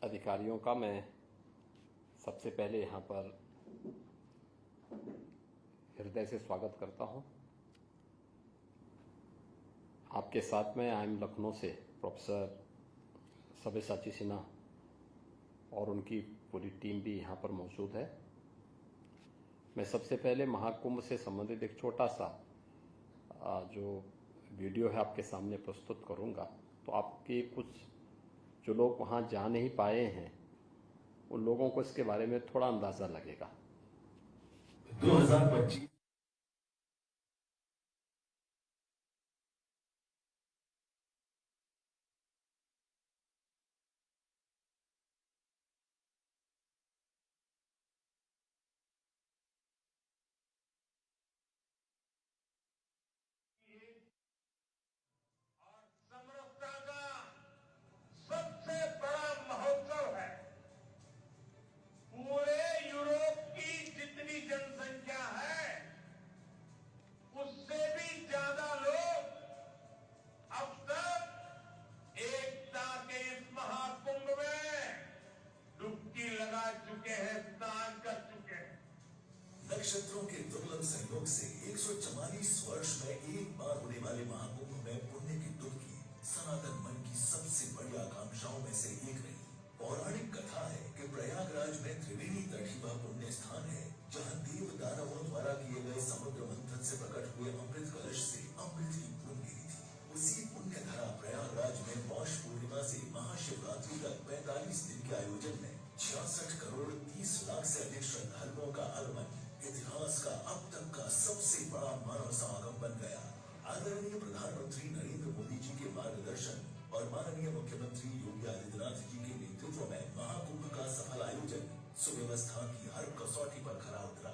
अधिकारियों का मैं सबसे पहले यहाँ पर हृदय से स्वागत करता हूँ। आपके साथ में आई एम लखनऊ से प्रोफेसर सब्यसाची सिन्हा और उनकी पूरी टीम भी यहाँ पर मौजूद है। मैं सबसे पहले महाकुंभ से संबंधित एक छोटा सा जो वीडियो है आपके सामने प्रस्तुत करूँगा, तो आपके कुछ जो लोग वहाँ जा नहीं पाए हैं उन लोगों को इसके बारे में थोड़ा अंदाज़ा लगेगा। 2025 और समरसता का सबसे बड़ा महोत्सव है। पूरे यूरोप की जितनी जनसंख्या है उससे भी ज्यादा लोग अब तक एकता के इस महाकुंभ में डुबकी लगा चुके हैं, स्नान कर चुके हैं। नक्षत्रों के दुर्लभ संयोग से 144 वर्ष में एक बार होने वाले महाकुंभ में पुण्य की डुबकी सनातन मन की सबसे बड़ी आकांक्षाओं में से एक रही। पौराणिक कथा है कि प्रयागराज में त्रिवेणी तट वह पुण्य स्थान है जहां देव दानवों द्वारा किए गए समुद्र मंथन से प्रकट हुए अमृत कलश से अमृत की बूंद गिरी थी। उसी पुण्य धरा प्रयागराज में पौष पूर्णिमा से महाशिवरात्रि तक 45 दिन के आयोजन में 66 करोड़ 30 लाख से अधिक श्रद्धालुओं का आगमन इतिहास का अब तक का सबसे बड़ा मानव समागम बन गया। आदरणीय प्रधानमंत्री नरेंद्र मोदी जी के मार्गदर्शन और माननीय मुख्यमंत्री योगी आदित्यनाथ जी के नेतृत्व में महाकुंभ का सफल आयोजन सुव्यवस्था की हर कसौटी पर खरा उतरा।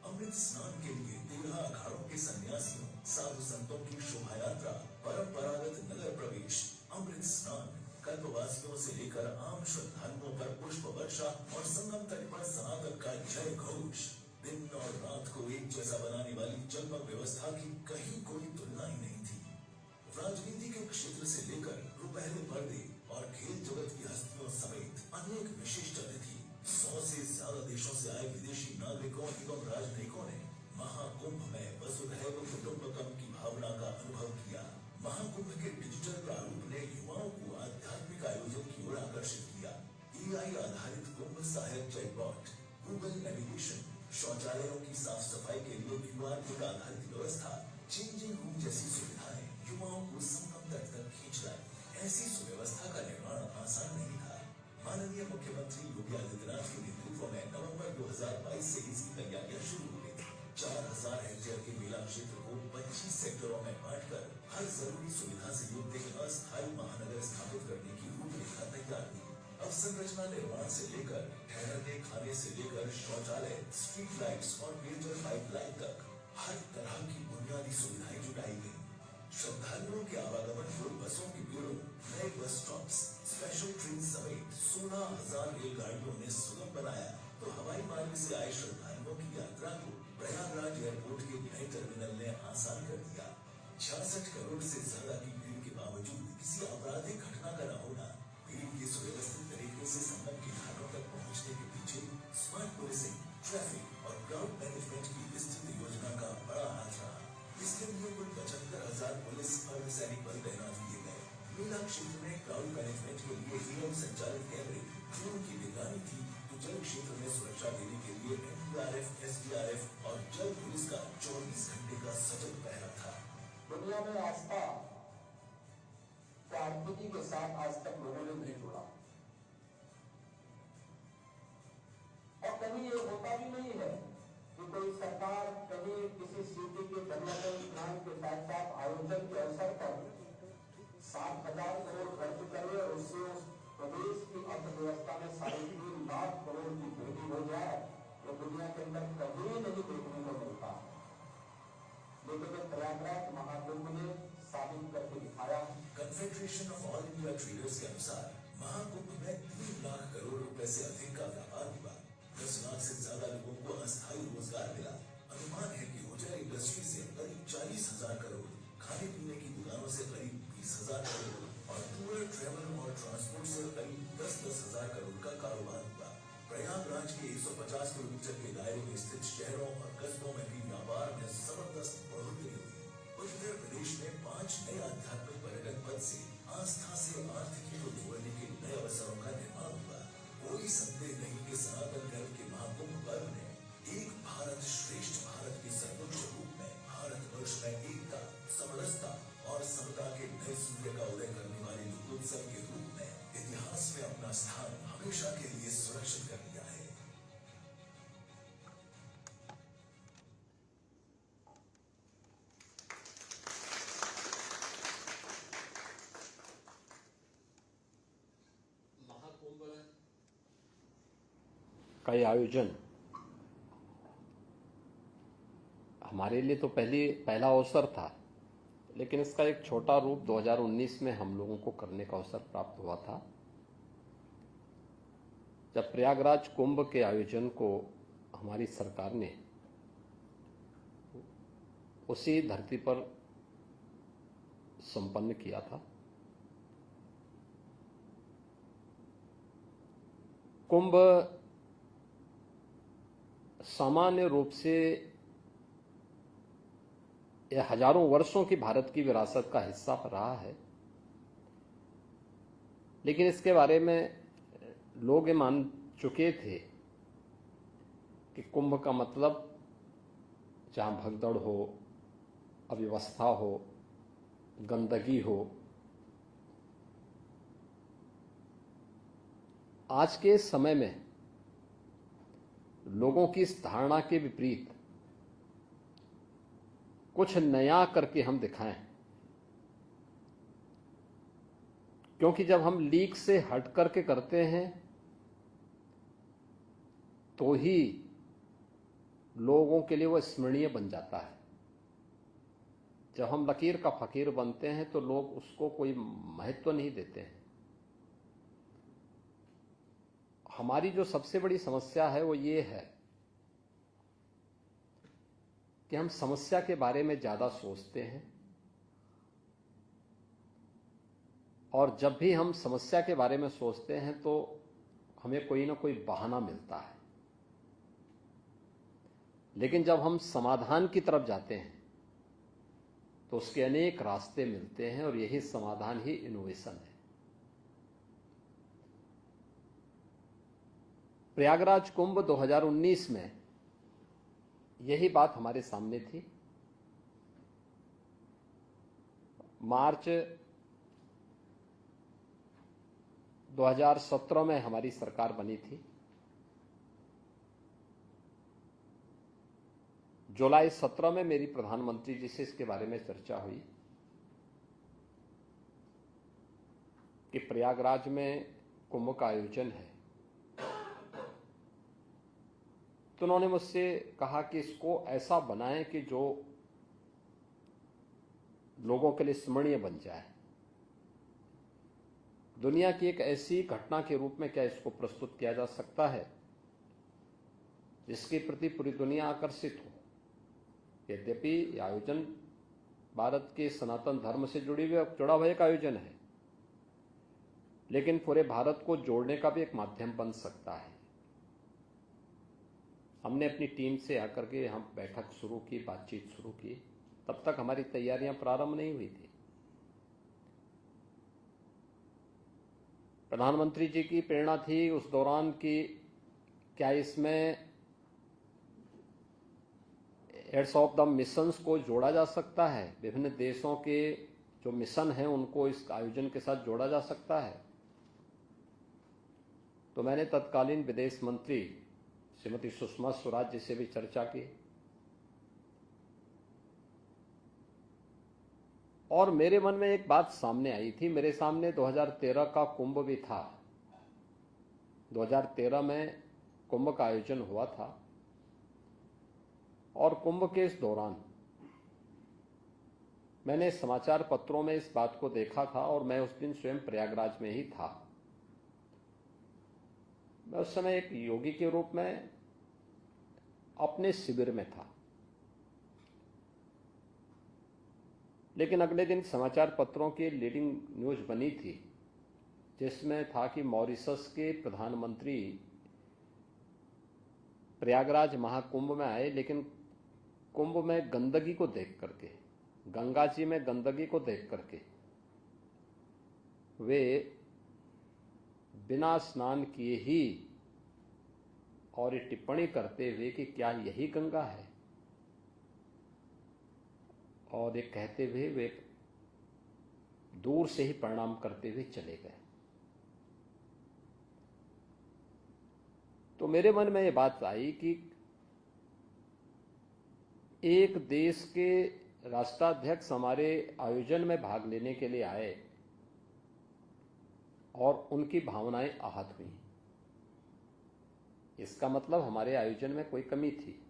अमृत स्नान के लिए 13 अखाड़ों के सन्यासियों साधु संतों की शोभा यात्रा, परंपरागत नगर प्रवेश, अमृत स्नान, कल्पवासियों से लेकर आम श्रद्धालुओं पर पुष्प वर्षा और संगम तट पर सनातन का जय घोष। दिन और रात को एक जैसा बनाने वाली जलमग व्यवस्था की कहीं कोई तुलना ही नहीं थी। राजनीति के क्षेत्र से लेकर रुपहले पर्दे और खेल जगत की हस्तियों समेत अनेक विशिष्ट अतिथि, 100 से ज्यादा देशों से आए विदेशी नागरिकों एवं राजनयिकों ने महाकुंभ में वसुधैव कुटुंबकम की भावना का अनुभव किया। महाकुंभ के डिजिटल प्रारूप ने युवाओं को आध्यात्मिक आयोजन की ओर आकर्षित किया। AI आधारित कुंभ सहायक चैटबॉट, गूगल नेविगेशन, शौचालयों की साफ सफाई के लिए QR कोड आधारित व्यवस्था, चेंजिंग रूम जैसी सुविधाएं युवाओं को संगम तट तक खींच लाई। ऐसी सुव्यवस्था का निर्माण आसान नहीं था। माननीय मुख्यमंत्री योगी आदित्यनाथ के नेतृत्व में नवंबर 2022 से इसकी तैयारियां शुरू हो गई थी। 4000 हेक्टेयर के मेला क्षेत्र को 25 सेक्टरों में बांटकर हर जरूरी सुविधा से युक्त एक अस्थायी महानगर स्थापित करने की रूपरेखा तैयार हुई। अवसंरचना निर्माण से लेकर ठहरने खाने से लेकर शौचालय, स्ट्रीट लाइट्स और पेयजल पाइपलाइन तक हर तरह की बुनियादी सुविधाएं जुटाई गई। श्रद्धालुओं के आवागमन को बसों की भीड़ों, नए बस स्टॉप्स, स्पेशल ट्रेन समेत 16,000 रेलगाड़ियों ने सुगम बनाया तो हवाई मार्ग से आए श्रद्धालुओं की यात्रा को प्रयागराज एयरपोर्ट के नए टर्मिनल ने आसान कर दिया। 66 करोड़ से ज्यादा की भीड़ के बावजूद किसी आपराधिक घटना का न होना भीड़ की सुव्यवस्थित तरीके से संगम के घाटों तक पहुंचने के पीछे स्मार्ट पुलिसिंग, ट्रैफिक और क्राउड मैनेजमेंट की विस्तृत योजना का बड़ा हाथ रहा। इसके लिए कुल 75,000 पुलिस अर्धसैनिक बल तैनात किए गए। मेला क्षेत्र में क्राउड मैनेजमेंट के लिए AM संचालित कैमरे, ड्रोन की निगरानी थी तो जल क्षेत्र में सुरक्षा देने के लिए NDRF, SDRF और जल पुलिस का 24 घंटे का सजग पहरा था। दुनिया में आस्था आर्थिकी के साथ आज तक लोगों ने नहीं जोड़ा और कहीं ये होता भी नहीं है कि कोई सरकार कहीं किसी सिटी के डेवलपमेंट प्लान के साथ साथ आयोजन के अवसर पर 7,000 करोड़ खर्च करे और उससे उस प्रदेश की अर्थव्यवस्था में 3.5 लाख करोड़ की वृद्धि हो जाए। वो दुनिया के अंदर कभी नहीं देखने को मिलता, लेकिन प्रयागराज महाकुंभ ने साबित करके दिखाया। Confederation of all India traders के अनुसार महाकुंभ में 3 लाख करोड़ रुपए से अधिक का व्यापार हुआ। 10 लाख से ज्यादा लोगों को अस्थायी रोजगार मिला। अनुमान है कि होटल इंडस्ट्री से करीब 40,000 करोड़, खाने पीने की दुकानों से करीब 20,000 करोड़ और टूर ट्रेवल और ट्रांसपोर्ट से करीब 10-10 हजार करोड़ का कारोबार हुआ। प्रयागराज के 150 किलोमीटर के दायरे में स्थित शहरों और कस्बों में भी व्यापार में जबरदस्त बढ़ोतरी हुई। उत्तर प्रदेश में 5 नए आध्यात्मिक पर्यटन पद से आस्था से आर्थिकी को जोड़ने के नए अवसरों का निर्माण हुआ। कोई संदेह नहीं कि सनातन धर्म के महाकुंभ पर्व ने एक भारत श्रेष्ठ भारत के सर्वोच्च रूप में भारतवर्ष में एकता, समरसता और समता के नए सूर्य का उदय करने वाले लोकोत्सव के रूप में इतिहास में अपना स्थान हमेशा के लिए सुरक्षित कर लिया है। का ये आयोजन हमारे लिए तो पहला अवसर था, लेकिन इसका एक छोटा रूप 2019 में हम लोगों को करने का अवसर प्राप्त हुआ था, जब प्रयागराज कुंभ के आयोजन को हमारी सरकार ने उसी धरती पर संपन्न किया था। कुंभ सामान्य रूप से यह हजारों वर्षों की भारत की विरासत का हिस्सा रहा है, लेकिन इसके बारे में लोग ये मान चुके थे कि कुंभ का मतलब जहां भगदड़ हो, अव्यवस्था हो, गंदगी हो। आज के समय में लोगों की इस धारणा के विपरीत कुछ नया करके हम दिखाएं, क्योंकि जब हम लीक से हट करके करते हैं तो ही लोगों के लिए वो स्मरणीय बन जाता है। जब हम लकीर का फकीर बनते हैं तो लोग उसको कोई महत्व नहीं देते हैं। हमारी जो सबसे बड़ी समस्या है वो ये है कि हम समस्या के बारे में ज्यादा सोचते हैं, और जब भी हम समस्या के बारे में सोचते हैं तो हमें कोई ना कोई बहाना मिलता है। लेकिन जब हम समाधान की तरफ जाते हैं तो उसके अनेक रास्ते मिलते हैं, और यही समाधान ही इनोवेशन है। प्रयागराज कुंभ 2019 में यही बात हमारे सामने थी। मार्च 2017 में हमारी सरकार बनी थी। जुलाई 17 में मेरी प्रधानमंत्री जी से इसके बारे में चर्चा हुई कि प्रयागराज में कुंभ का आयोजन है। तो उन्होंने मुझसे कहा कि इसको ऐसा बनाएं कि जो लोगों के लिए स्मरणीय बन जाए। दुनिया की एक ऐसी घटना के रूप में क्या इसको प्रस्तुत किया जा सकता है जिसके प्रति पूरी दुनिया आकर्षित हो। यद्यपि यह आयोजन भारत के सनातन धर्म से जुड़ा हुआ एक आयोजन है, लेकिन पूरे भारत को जोड़ने का भी एक माध्यम बन सकता है। हमने अपनी टीम से आकर के हम बैठक शुरू की, बातचीत शुरू की। तब तक हमारी तैयारियां प्रारंभ नहीं हुई थी। प्रधानमंत्री जी की प्रेरणा थी उस दौरान कि क्या इसमें हेड्स ऑफ द मिशंस को जोड़ा जा सकता है, विभिन्न देशों के जो मिशन हैं उनको इस आयोजन के साथ जोड़ा जा सकता है। तो मैंने तत्कालीन विदेश मंत्री श्रीमती सुषमा स्वराज जी से भी चर्चा की, और मेरे मन में एक बात सामने आई थी। मेरे सामने 2013 का कुंभ भी था। 2013 में कुंभ का आयोजन हुआ था, और कुंभ के इस दौरान मैंने समाचार पत्रों में इस बात को देखा था, और मैं उस दिन स्वयं प्रयागराज में ही था। मैं उस समय एक योगी के रूप में अपने शिविर में था। लेकिन अगले दिन समाचार पत्रों की लीडिंग न्यूज बनी थी जिसमें था कि मॉरिशस के प्रधानमंत्री प्रयागराज महाकुंभ में आए, लेकिन कुंभ में गंदगी को देख करके, गंगा जी में गंदगी को देख करके वे बिना स्नान किए ही और ये टिप्पणी करते हुए कि क्या यही गंगा है, और ये कहते हुए वे दूर से ही प्रणाम करते हुए चले गए। तो मेरे मन में ये बात आई कि एक देश के राष्ट्राध्यक्ष हमारे आयोजन में भाग लेने के लिए आए और उनकी भावनाएं आहत हुई। इसका मतलब हमारे आयोजन में कोई कमी थी।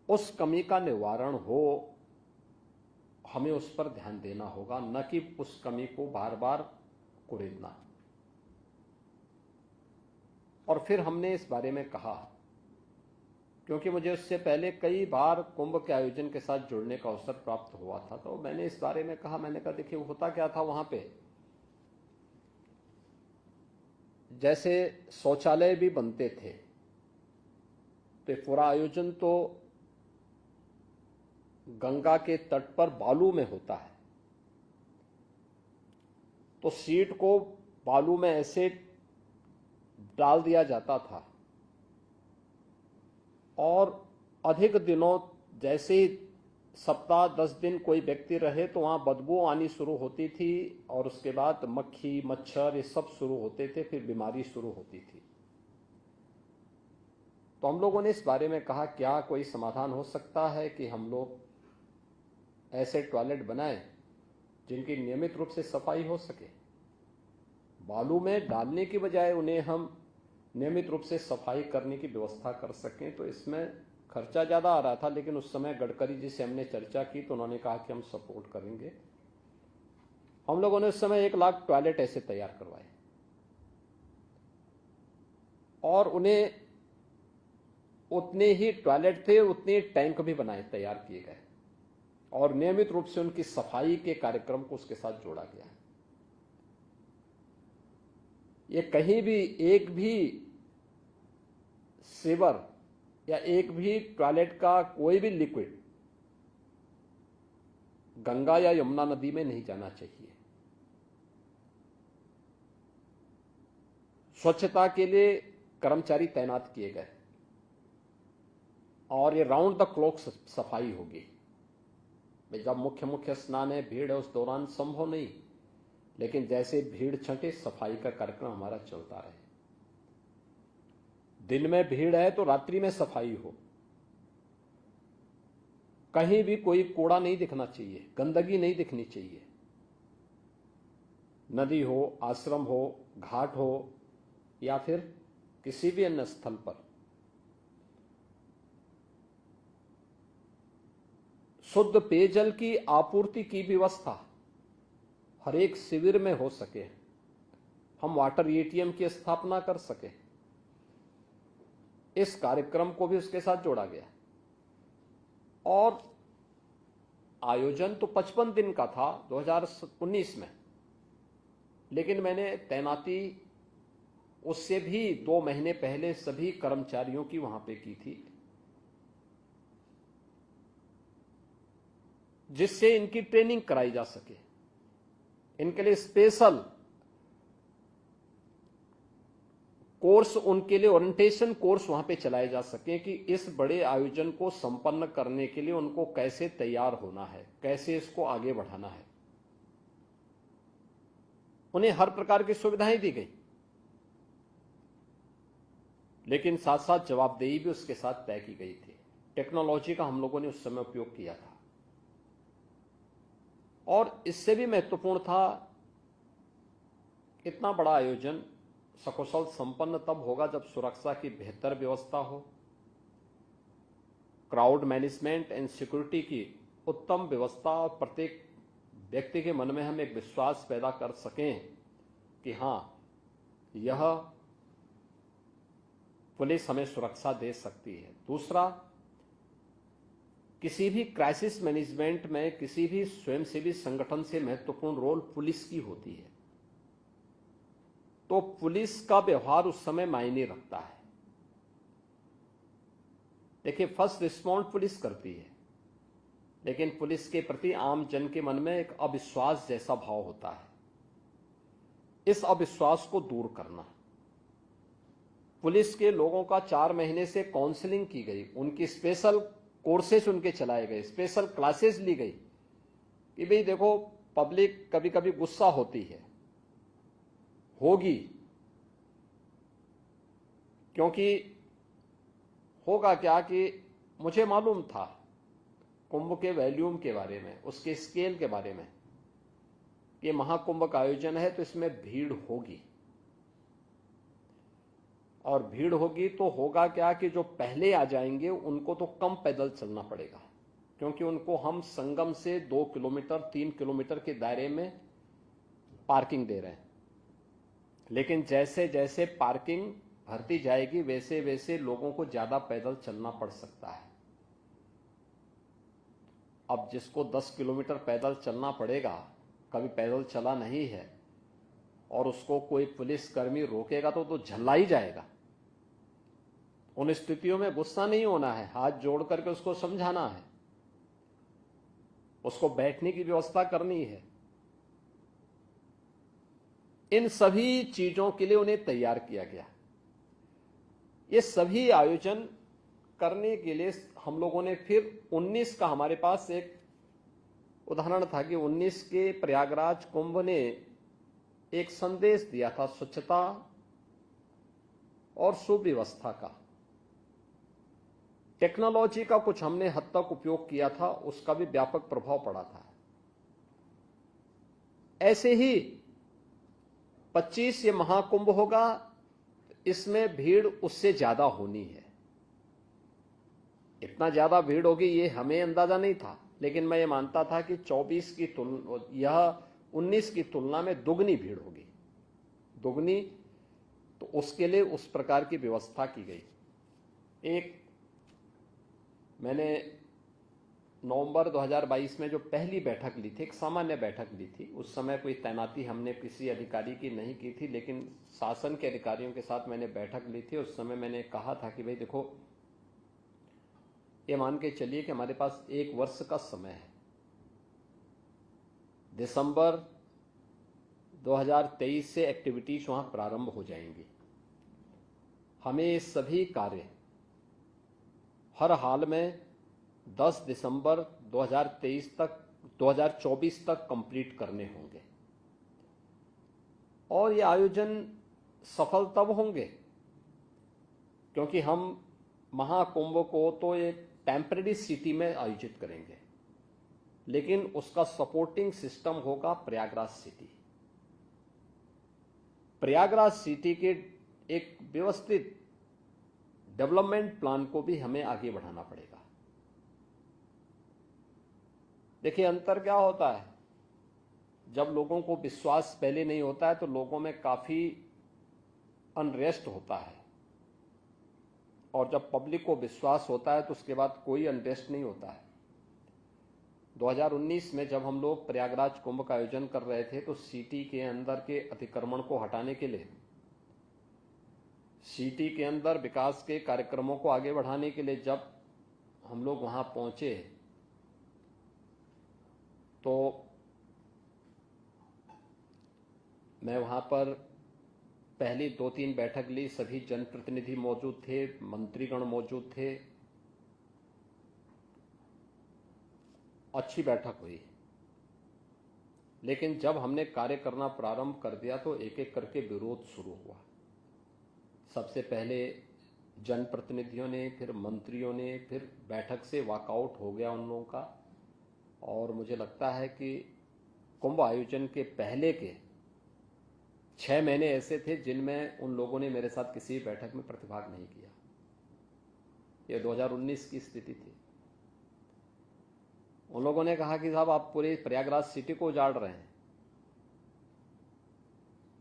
उस कमी का निवारण हो, हमें उस पर ध्यान देना होगा, न कि उस कमी को बार बार कुरेदना। और फिर हमने इस बारे में कहा, क्योंकि मुझे उससे पहले कई बार कुंभ के आयोजन के साथ जुड़ने का अवसर प्राप्त हुआ था, तो मैंने इस बारे में कहा। मैंने कहा देखिए होता क्या था वहां पे, जैसे शौचालय भी बनते थे, तो पूरा आयोजन तो गंगा के तट पर बालू में होता है, तो सीट को बालू में ऐसे डाल दिया जाता था और अधिक दिनों, जैसे ही सप्ताह 10 दिन कोई व्यक्ति रहे तो वहां बदबू आनी शुरू होती थी और उसके बाद मक्खी मच्छर ये सब शुरू होते थे, फिर बीमारी शुरू होती थी। तो हम लोगों ने इस बारे में कहा क्या कोई समाधान हो सकता है कि हम लोग ऐसे टॉयलेट बनाएं जिनकी नियमित रूप से सफाई हो सके। बालू में डालने की बजाय उन्हें हम नियमित रूप से सफाई करने की व्यवस्था कर सकें। तो इसमें खर्चा ज्यादा आ रहा था, लेकिन उस समय गडकरी जी से हमने चर्चा की तो उन्होंने कहा कि हम सपोर्ट करेंगे। हम लोगों ने उस समय 1 लाख टॉयलेट ऐसे तैयार करवाए और उन्हें उतने ही टॉयलेट थे, उतने टैंक भी बनाए, तैयार किए गए और नियमित रूप से उनकी सफाई के कार्यक्रम को उसके साथ जोड़ा गया। ये कहीं भी एक भी सीवर या एक भी टॉयलेट का कोई भी लिक्विड गंगा या यमुना नदी में नहीं जाना चाहिए। स्वच्छता के लिए कर्मचारी तैनात किए गए और ये राउंड द क्लॉक सफाई होगी। जब मुख्य स्नान है, भीड़ है, उस दौरान संभव नहीं, लेकिन जैसे भीड़ छंटे सफाई का कार्यक्रम हमारा चलता रहे। दिन में भीड़ है तो रात्रि में सफाई हो, कहीं भी कोई कूड़ा नहीं दिखना चाहिए, गंदगी नहीं दिखनी चाहिए। नदी हो, आश्रम हो, घाट हो या फिर किसी भी अन्य स्थल पर शुद्ध पेयजल की आपूर्ति की व्यवस्था हर एक शिविर में हो सके, हम वाटर एटीएम की स्थापना कर सके, इस कार्यक्रम को भी उसके साथ जोड़ा गया। और आयोजन तो 55 दिन का था 2019 में, लेकिन मैंने तैनाती उससे भी 2 महीने पहले सभी कर्मचारियों की वहां पे की थी, जिससे इनकी ट्रेनिंग कराई जा सके, इनके लिए स्पेशल कोर्स, उनके लिए ओरिएंटेशन कोर्स वहां पे चलाए जा सके कि इस बड़े आयोजन को संपन्न करने के लिए उनको कैसे तैयार होना है, कैसे इसको आगे बढ़ाना है। उन्हें हर प्रकार की सुविधाएं दी गई, लेकिन साथ साथ जवाबदेही भी उसके साथ तय की गई थी। टेक्नोलॉजी का हम लोगों ने उस समय उपयोग किया था और इससे भी महत्वपूर्ण था, इतना बड़ा आयोजन सकुशल संपन्न तब होगा जब सुरक्षा की बेहतर व्यवस्था हो, क्राउड मैनेजमेंट एंड सिक्योरिटी की उत्तम व्यवस्था और प्रत्येक व्यक्ति के मन में हम एक विश्वास पैदा कर सकें कि हां, यह पुलिस हमें सुरक्षा दे सकती है। दूसरा किसी भी क्राइसिस मैनेजमेंट में किसी भी स्वयंसेवी संगठन से महत्वपूर्ण रोल पुलिस की होती है। तो पुलिस का व्यवहार उस समय मायने रखता है। देखिए, फर्स्ट रिस्पॉन्ड पुलिस करती है, लेकिन पुलिस के प्रति आम जन के मन में एक अविश्वास जैसा भाव होता है। इस अविश्वास को दूर करना, पुलिस के लोगों का 4 महीने से काउंसलिंग की गई, उनकी स्पेशल कोर्सेज उनके चलाए गए, स्पेशल क्लासेस ली गई कि भाई देखो, पब्लिक कभी कभी गुस्सा होती है, होगी, क्योंकि होगा क्या कि मुझे मालूम था कुंभ के वॉल्यूम के बारे में, उसके स्केल के बारे में, कि महाकुंभ का आयोजन है तो इसमें भीड़ होगी, और भीड़ होगी तो होगा क्या कि जो पहले आ जाएंगे उनको तो कम पैदल चलना पड़ेगा, क्योंकि उनको हम संगम से 2 किलोमीटर 3 किलोमीटर के दायरे में पार्किंग दे रहे हैं। लेकिन जैसे जैसे पार्किंग भरती जाएगी वैसे वैसे लोगों को ज्यादा पैदल चलना पड़ सकता है। अब जिसको 10 किलोमीटर पैदल चलना पड़ेगा, कभी पैदल चला नहीं है, और उसको कोई पुलिसकर्मी रोकेगा तो झल्ला ही जाएगा। उन स्थितियों में गुस्सा नहीं होना है, हाथ जोड़ करके उसको समझाना है, उसको बैठने की व्यवस्था करनी है। इन सभी चीजों के लिए उन्हें तैयार किया गया। ये सभी आयोजन करने के लिए हम लोगों ने फिर 19 का, हमारे पास एक उदाहरण था कि 19 के प्रयागराज कुंभ ने एक संदेश दिया था स्वच्छता और सुव्यवस्था का। टेक्नोलॉजी का कुछ हमने हद तक उपयोग किया था, उसका भी व्यापक प्रभाव पड़ा था। ऐसे ही 25 ये महाकुंभ होगा, इसमें भीड़ उससे ज्यादा होनी है। इतना ज्यादा भीड़ होगी ये हमें अंदाजा नहीं था, लेकिन मैं ये मानता था कि 24 की तुलना, यह 19 की तुलना में दुगनी भीड़ होगी, दुगनी। तो उसके लिए उस प्रकार की व्यवस्था की गई। एक मैंने नवंबर 2022 में जो पहली बैठक ली थी, एक सामान्य बैठक ली थी, उस समय कोई तैनाती हमने किसी अधिकारी की नहीं की थी, लेकिन शासन के अधिकारियों के साथ मैंने बैठक ली थी। उस समय मैंने कहा था कि भाई देखो, ये मान के चलिए कि हमारे पास 1 वर्ष का समय है। दिसंबर 2023 से एक्टिविटीज वहां प्रारंभ हो जाएंगी। हमें ये सभी कार्य हर हाल में 10 दिसंबर 2024 तक कंप्लीट करने होंगे। और ये आयोजन सफल तब होंगे क्योंकि हम महाकुंभ को तो एक टेम्परेरी सिटी में आयोजित करेंगे, लेकिन उसका सपोर्टिंग सिस्टम होगा प्रयागराज सिटी। प्रयागराज सिटी के एक व्यवस्थित डेवलपमेंट प्लान को भी हमें आगे बढ़ाना पड़ेगा। देखिए, अंतर क्या होता है, जब लोगों को विश्वास पहले नहीं होता है तो लोगों में काफी अनरेस्ट होता है, और जब पब्लिक को विश्वास होता है तो उसके बाद कोई अनरेस्ट नहीं होता है। 2019 में जब हम लोग प्रयागराज कुंभ का आयोजन कर रहे थे तो सिटी के अंदर के अतिक्रमण को हटाने के लिए, सिटी के अंदर विकास के कार्यक्रमों को आगे बढ़ाने के लिए जब हम लोग वहां पहुंचे तो मैं वहां पर पहली 2-3 बैठक ली, सभी जनप्रतिनिधि मौजूद थे, मंत्रीगण मौजूद थे, अच्छी बैठक हुई। लेकिन जब हमने कार्य करना प्रारंभ कर दिया तो एक एक करके विरोध शुरू हुआ। सबसे पहले जनप्रतिनिधियों ने, फिर मंत्रियों ने, फिर बैठक से वॉकआउट हो गया उन लोगों का। और मुझे लगता है कि कुंभ आयोजन के पहले के 6 महीने ऐसे थे जिनमें उन लोगों ने मेरे साथ किसी बैठक में प्रतिभाग नहीं किया। यह 2019 की स्थिति थी। उन लोगों ने कहा कि साहब आप पूरे प्रयागराज सिटी को उजाड़ रहे हैं।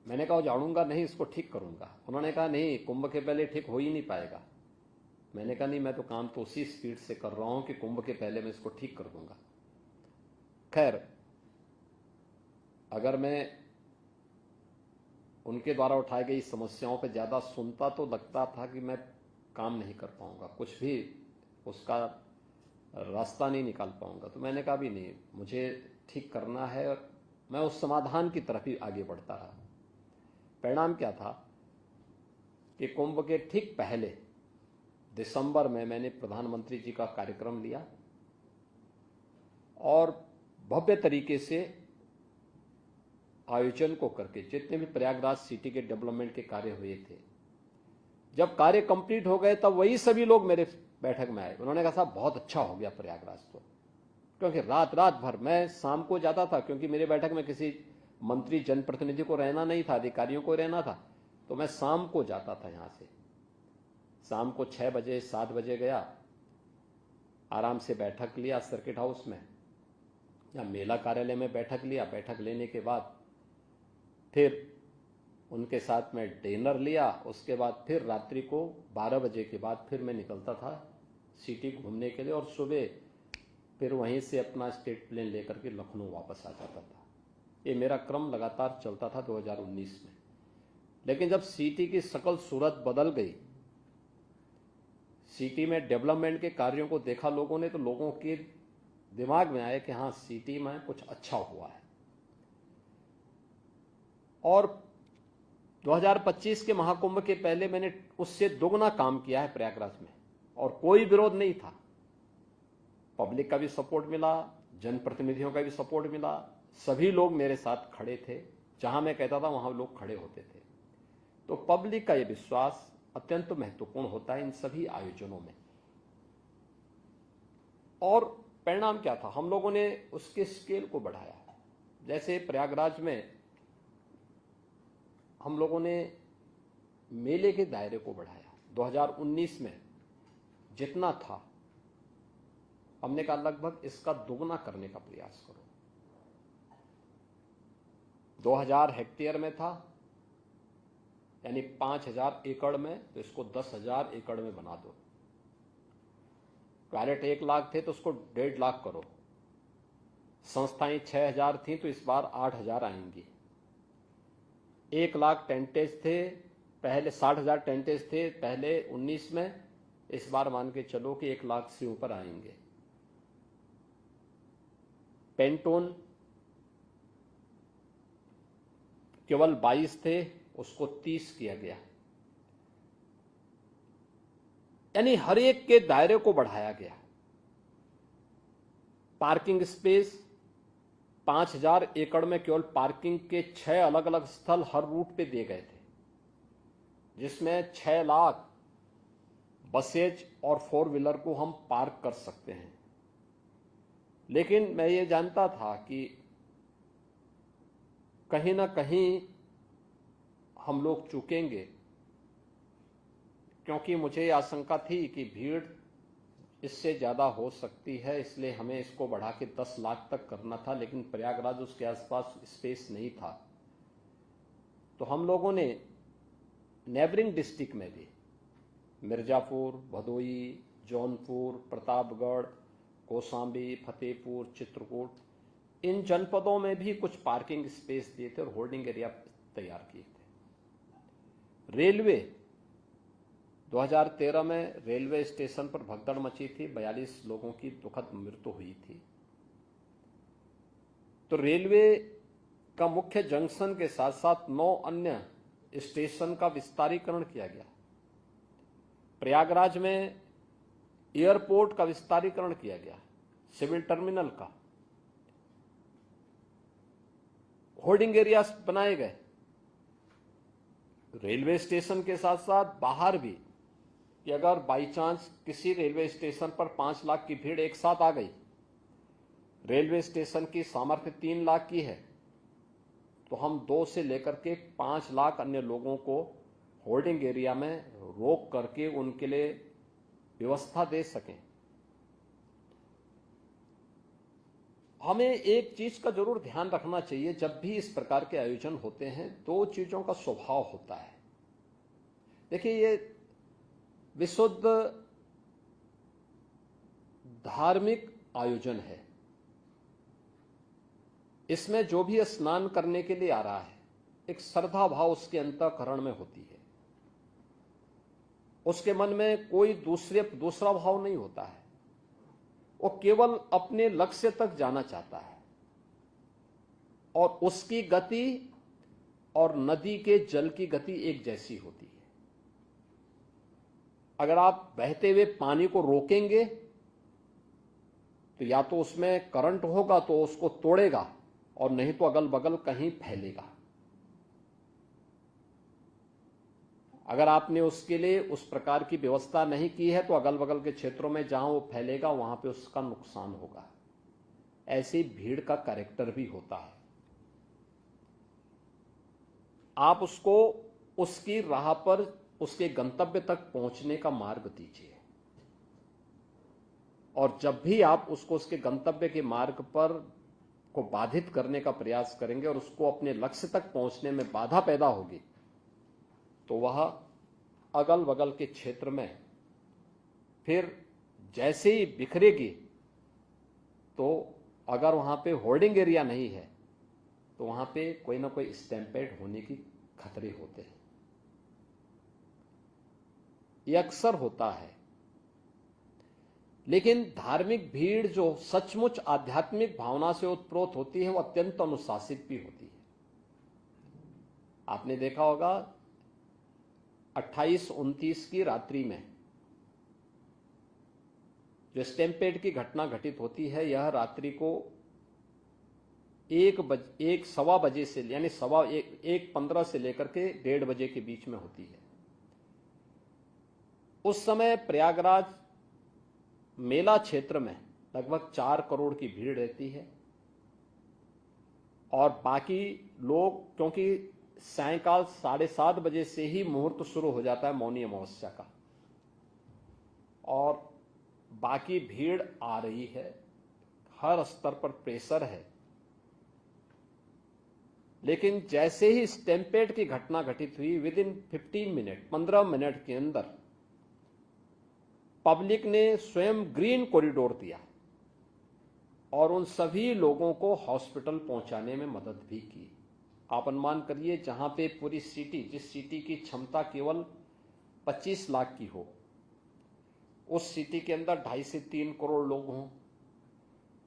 मैंने कहा उजाड़ूंगा नहीं, इसको ठीक करूंगा। उन्होंने कहा नहीं, कुंभ के पहले ठीक हो ही नहीं पाएगा। मैंने कहा नहीं, मैं तो काम तो उसी स्पीड से कर रहा हूं कि कुंभ के पहले मैं इसको ठीक कर दूंगा। खैर, अगर मैं उनके द्वारा उठाई गई समस्याओं पर ज्यादा सुनता तो लगता था कि मैं काम नहीं कर पाऊंगा, कुछ भी उसका रास्ता नहीं निकाल पाऊंगा। तो मैंने कहा भी नहीं, मुझे ठीक करना है, और मैं उस समाधान की तरफ ही आगे बढ़ता रहा। परिणाम क्या था कि कुंभ के ठीक पहले दिसंबर में मैंने प्रधानमंत्री जी का कार्यक्रम लिया और भव्य तरीके से आयोजन को करके जितने भी प्रयागराज सिटी के डेवलपमेंट के कार्य हुए थे, जब कार्य कंप्लीट हो गए तब वही सभी लोग मेरे बैठक में आए। उन्होंने कहा साहब बहुत अच्छा हो गया प्रयागराज तो, क्योंकि रात रात भर मैं शाम को जाता था, क्योंकि मेरे बैठक में किसी मंत्री जनप्रतिनिधि को रहना नहीं था, अधिकारियों को रहना था, तो मैं शाम को जाता था। यहां से शाम को 6 बजे 7 बजे गया, आराम से बैठक लिया सर्किट हाउस में या मेला कार्यालय में बैठक लिया। बैठक लेने के बाद फिर उनके साथ में डिनर लिया। उसके बाद फिर रात्रि को 12 बजे के बाद फिर मैं निकलता था सिटी घूमने के लिए, और सुबह फिर वहीं से अपना स्टेट प्लेन लेकर के लखनऊ वापस आ जाता था। ये मेरा क्रम लगातार चलता था 2019 में। लेकिन जब सिटी की शकल सूरत बदल गई, सिटी में डेवलपमेंट के कार्यों को देखा लोगों ने, तो लोगों के दिमाग में आया कि हाँ, सिटी में कुछ अच्छा हुआ है। और 2025 के महाकुंभ के पहले मैंने उससे दोगुना काम किया है प्रयागराज में, और कोई विरोध नहीं था। पब्लिक का भी सपोर्ट मिला, जनप्रतिनिधियों का भी सपोर्ट मिला, सभी लोग मेरे साथ खड़े थे। जहां मैं कहता था वहां लोग खड़े होते थे। तो पब्लिक का ये विश्वास अत्यंत महत्वपूर्ण होता है इन सभी आयोजनों में। और परिणाम क्या था, हम लोगों ने उसके स्केल को बढ़ाया। जैसे प्रयागराज में हम लोगों ने मेले के दायरे को बढ़ाया। 2019 में जितना था, हमने कहा लगभग इसका दोगुना करने का प्रयास करो। 2000 हेक्टेयर में था, यानी 5000 एकड़ में, तो इसको 10,000 एकड़ में बना दो। टॉयलेट 1 लाख थे तो उसको 1.5 लाख करो। संस्थाएं 6000 थी तो इस बार 8000 आएंगी। 1 लाख टेंटेज थे पहले, 60,000 टेंटेज थे पहले 19 में, इस बार मान के चलो कि 1 लाख से ऊपर आएंगे। पेंटोन केवल 22 थे, उसको 30 किया गया। यानी हर एक के दायरे को बढ़ाया गया। पार्किंग स्पेस 5000 एकड़ में केवल पार्किंग के 6 अलग अलग स्थल हर रूट पे दिए गए थे, जिसमें 6 लाख बसेज और 4 व्हीलर को हम पार्क कर सकते हैं। लेकिन मैं ये जानता था कि कहीं ना कहीं हम लोग चूकेंगे, क्योंकि मुझे आशंका थी कि भीड़ इससे ज्यादा हो सकती है, इसलिए हमें इसको बढ़ा के 10 लाख तक करना था। लेकिन प्रयागराज उसके आसपास स्पेस नहीं था, तो हम लोगों ने नेबरिंग डिस्ट्रिक्ट में भी मिर्जापुर, भदोई, जौनपुर, प्रतापगढ़, कौशाम्बी, फतेहपुर, चित्रकूट, इन जनपदों में भी कुछ पार्किंग स्पेस दिए थे और होल्डिंग एरिया तैयार किए थे। रेलवे 2013 में रेलवे स्टेशन पर भगदड़ मची थी, 42 लोगों की दुखद मृत्यु हुई थी। तो रेलवे का मुख्य जंक्शन के साथ साथ 9 अन्य स्टेशन का विस्तारीकरण किया गया। प्रयागराज में एयरपोर्ट का विस्तारीकरण किया गया, सिविल टर्मिनल का, होल्डिंग एरियाज बनाए गए। रेलवे स्टेशन के साथ साथ बाहर भी, कि अगर बाई चांस किसी रेलवे स्टेशन पर 5 लाख की भीड़ एक साथ आ गई, रेलवे स्टेशन की सामर्थ्य 3 लाख की है, तो हम 2 से लेकर के 5 लाख अन्य लोगों को होल्डिंग एरिया में रोक करके उनके लिए व्यवस्था दे सकें। हमें एक चीज का जरूर ध्यान रखना चाहिए, जब भी इस प्रकार के आयोजन होते हैं 2 चीजों का स्वभाव होता है। देखिए, ये विशुद्ध धार्मिक आयोजन है। इसमें जो भी स्नान करने के लिए आ रहा है, एक श्रद्धा भाव उसके अंतःकरण में होती है। उसके मन में कोई दूसरा भाव नहीं होता है। वो केवल अपने लक्ष्य तक जाना चाहता है और उसकी गति और नदी के जल की गति एक जैसी होती है। अगर आप बहते हुए पानी को रोकेंगे तो या तो उसमें करंट होगा तो उसको तोड़ेगा और नहीं तो अगल बगल कहीं फैलेगा। अगर आपने उसके लिए उस प्रकार की व्यवस्था नहीं की है तो अगल बगल के क्षेत्रों में जहां वो फैलेगा वहां पे उसका नुकसान होगा। ऐसी भीड़ का कैरेक्टर भी होता है। आप उसको उसकी राह पर उसके गंतव्य तक पहुंचने का मार्ग दीजिए और जब भी आप उसको उसके गंतव्य के मार्ग पर को बाधित करने का प्रयास करेंगे और उसको अपने लक्ष्य तक पहुंचने में बाधा पैदा होगी तो वह अगल बगल के क्षेत्र में फिर जैसे ही बिखरेगी तो अगर वहां पे होल्डिंग एरिया नहीं है तो वहां पे कोई ना कोई स्टैम्पेड होने की खतरे होते हैं। यह अक्सर होता है। लेकिन धार्मिक भीड़ जो सचमुच आध्यात्मिक भावना से उत्प्रोत होती है वो अत्यंत अनुशासित भी होती है। आपने देखा होगा 28-29 की रात्रि में जो स्टैम्पेड की घटना घटित होती है यह रात्रि को 1:15 बजे से यानी 1:15 से लेकर के 1:30 बजे के बीच में होती है। उस समय प्रयागराज मेला क्षेत्र में लगभग 4 करोड़ की भीड़ रहती है और बाकी लोग, क्योंकि सायंकाल 7:30 बजे से ही मुहूर्त शुरू हो जाता है मौनी अमावस्या का और बाकी भीड़ आ रही है, हर स्तर पर प्रेशर है। लेकिन जैसे ही स्टैम्पेड की घटना घटित हुई विदिन 15 मिनट के अंदर पब्लिक ने स्वयं ग्रीन कॉरिडोर दिया और उन सभी लोगों को हॉस्पिटल पहुंचाने में मदद भी की। आप अनुमान करिए जहां पे पूरी सिटी, जिस सिटी की क्षमता केवल 25 लाख की हो, उस सिटी के अंदर 2.5 से 3 करोड़ लोग हों।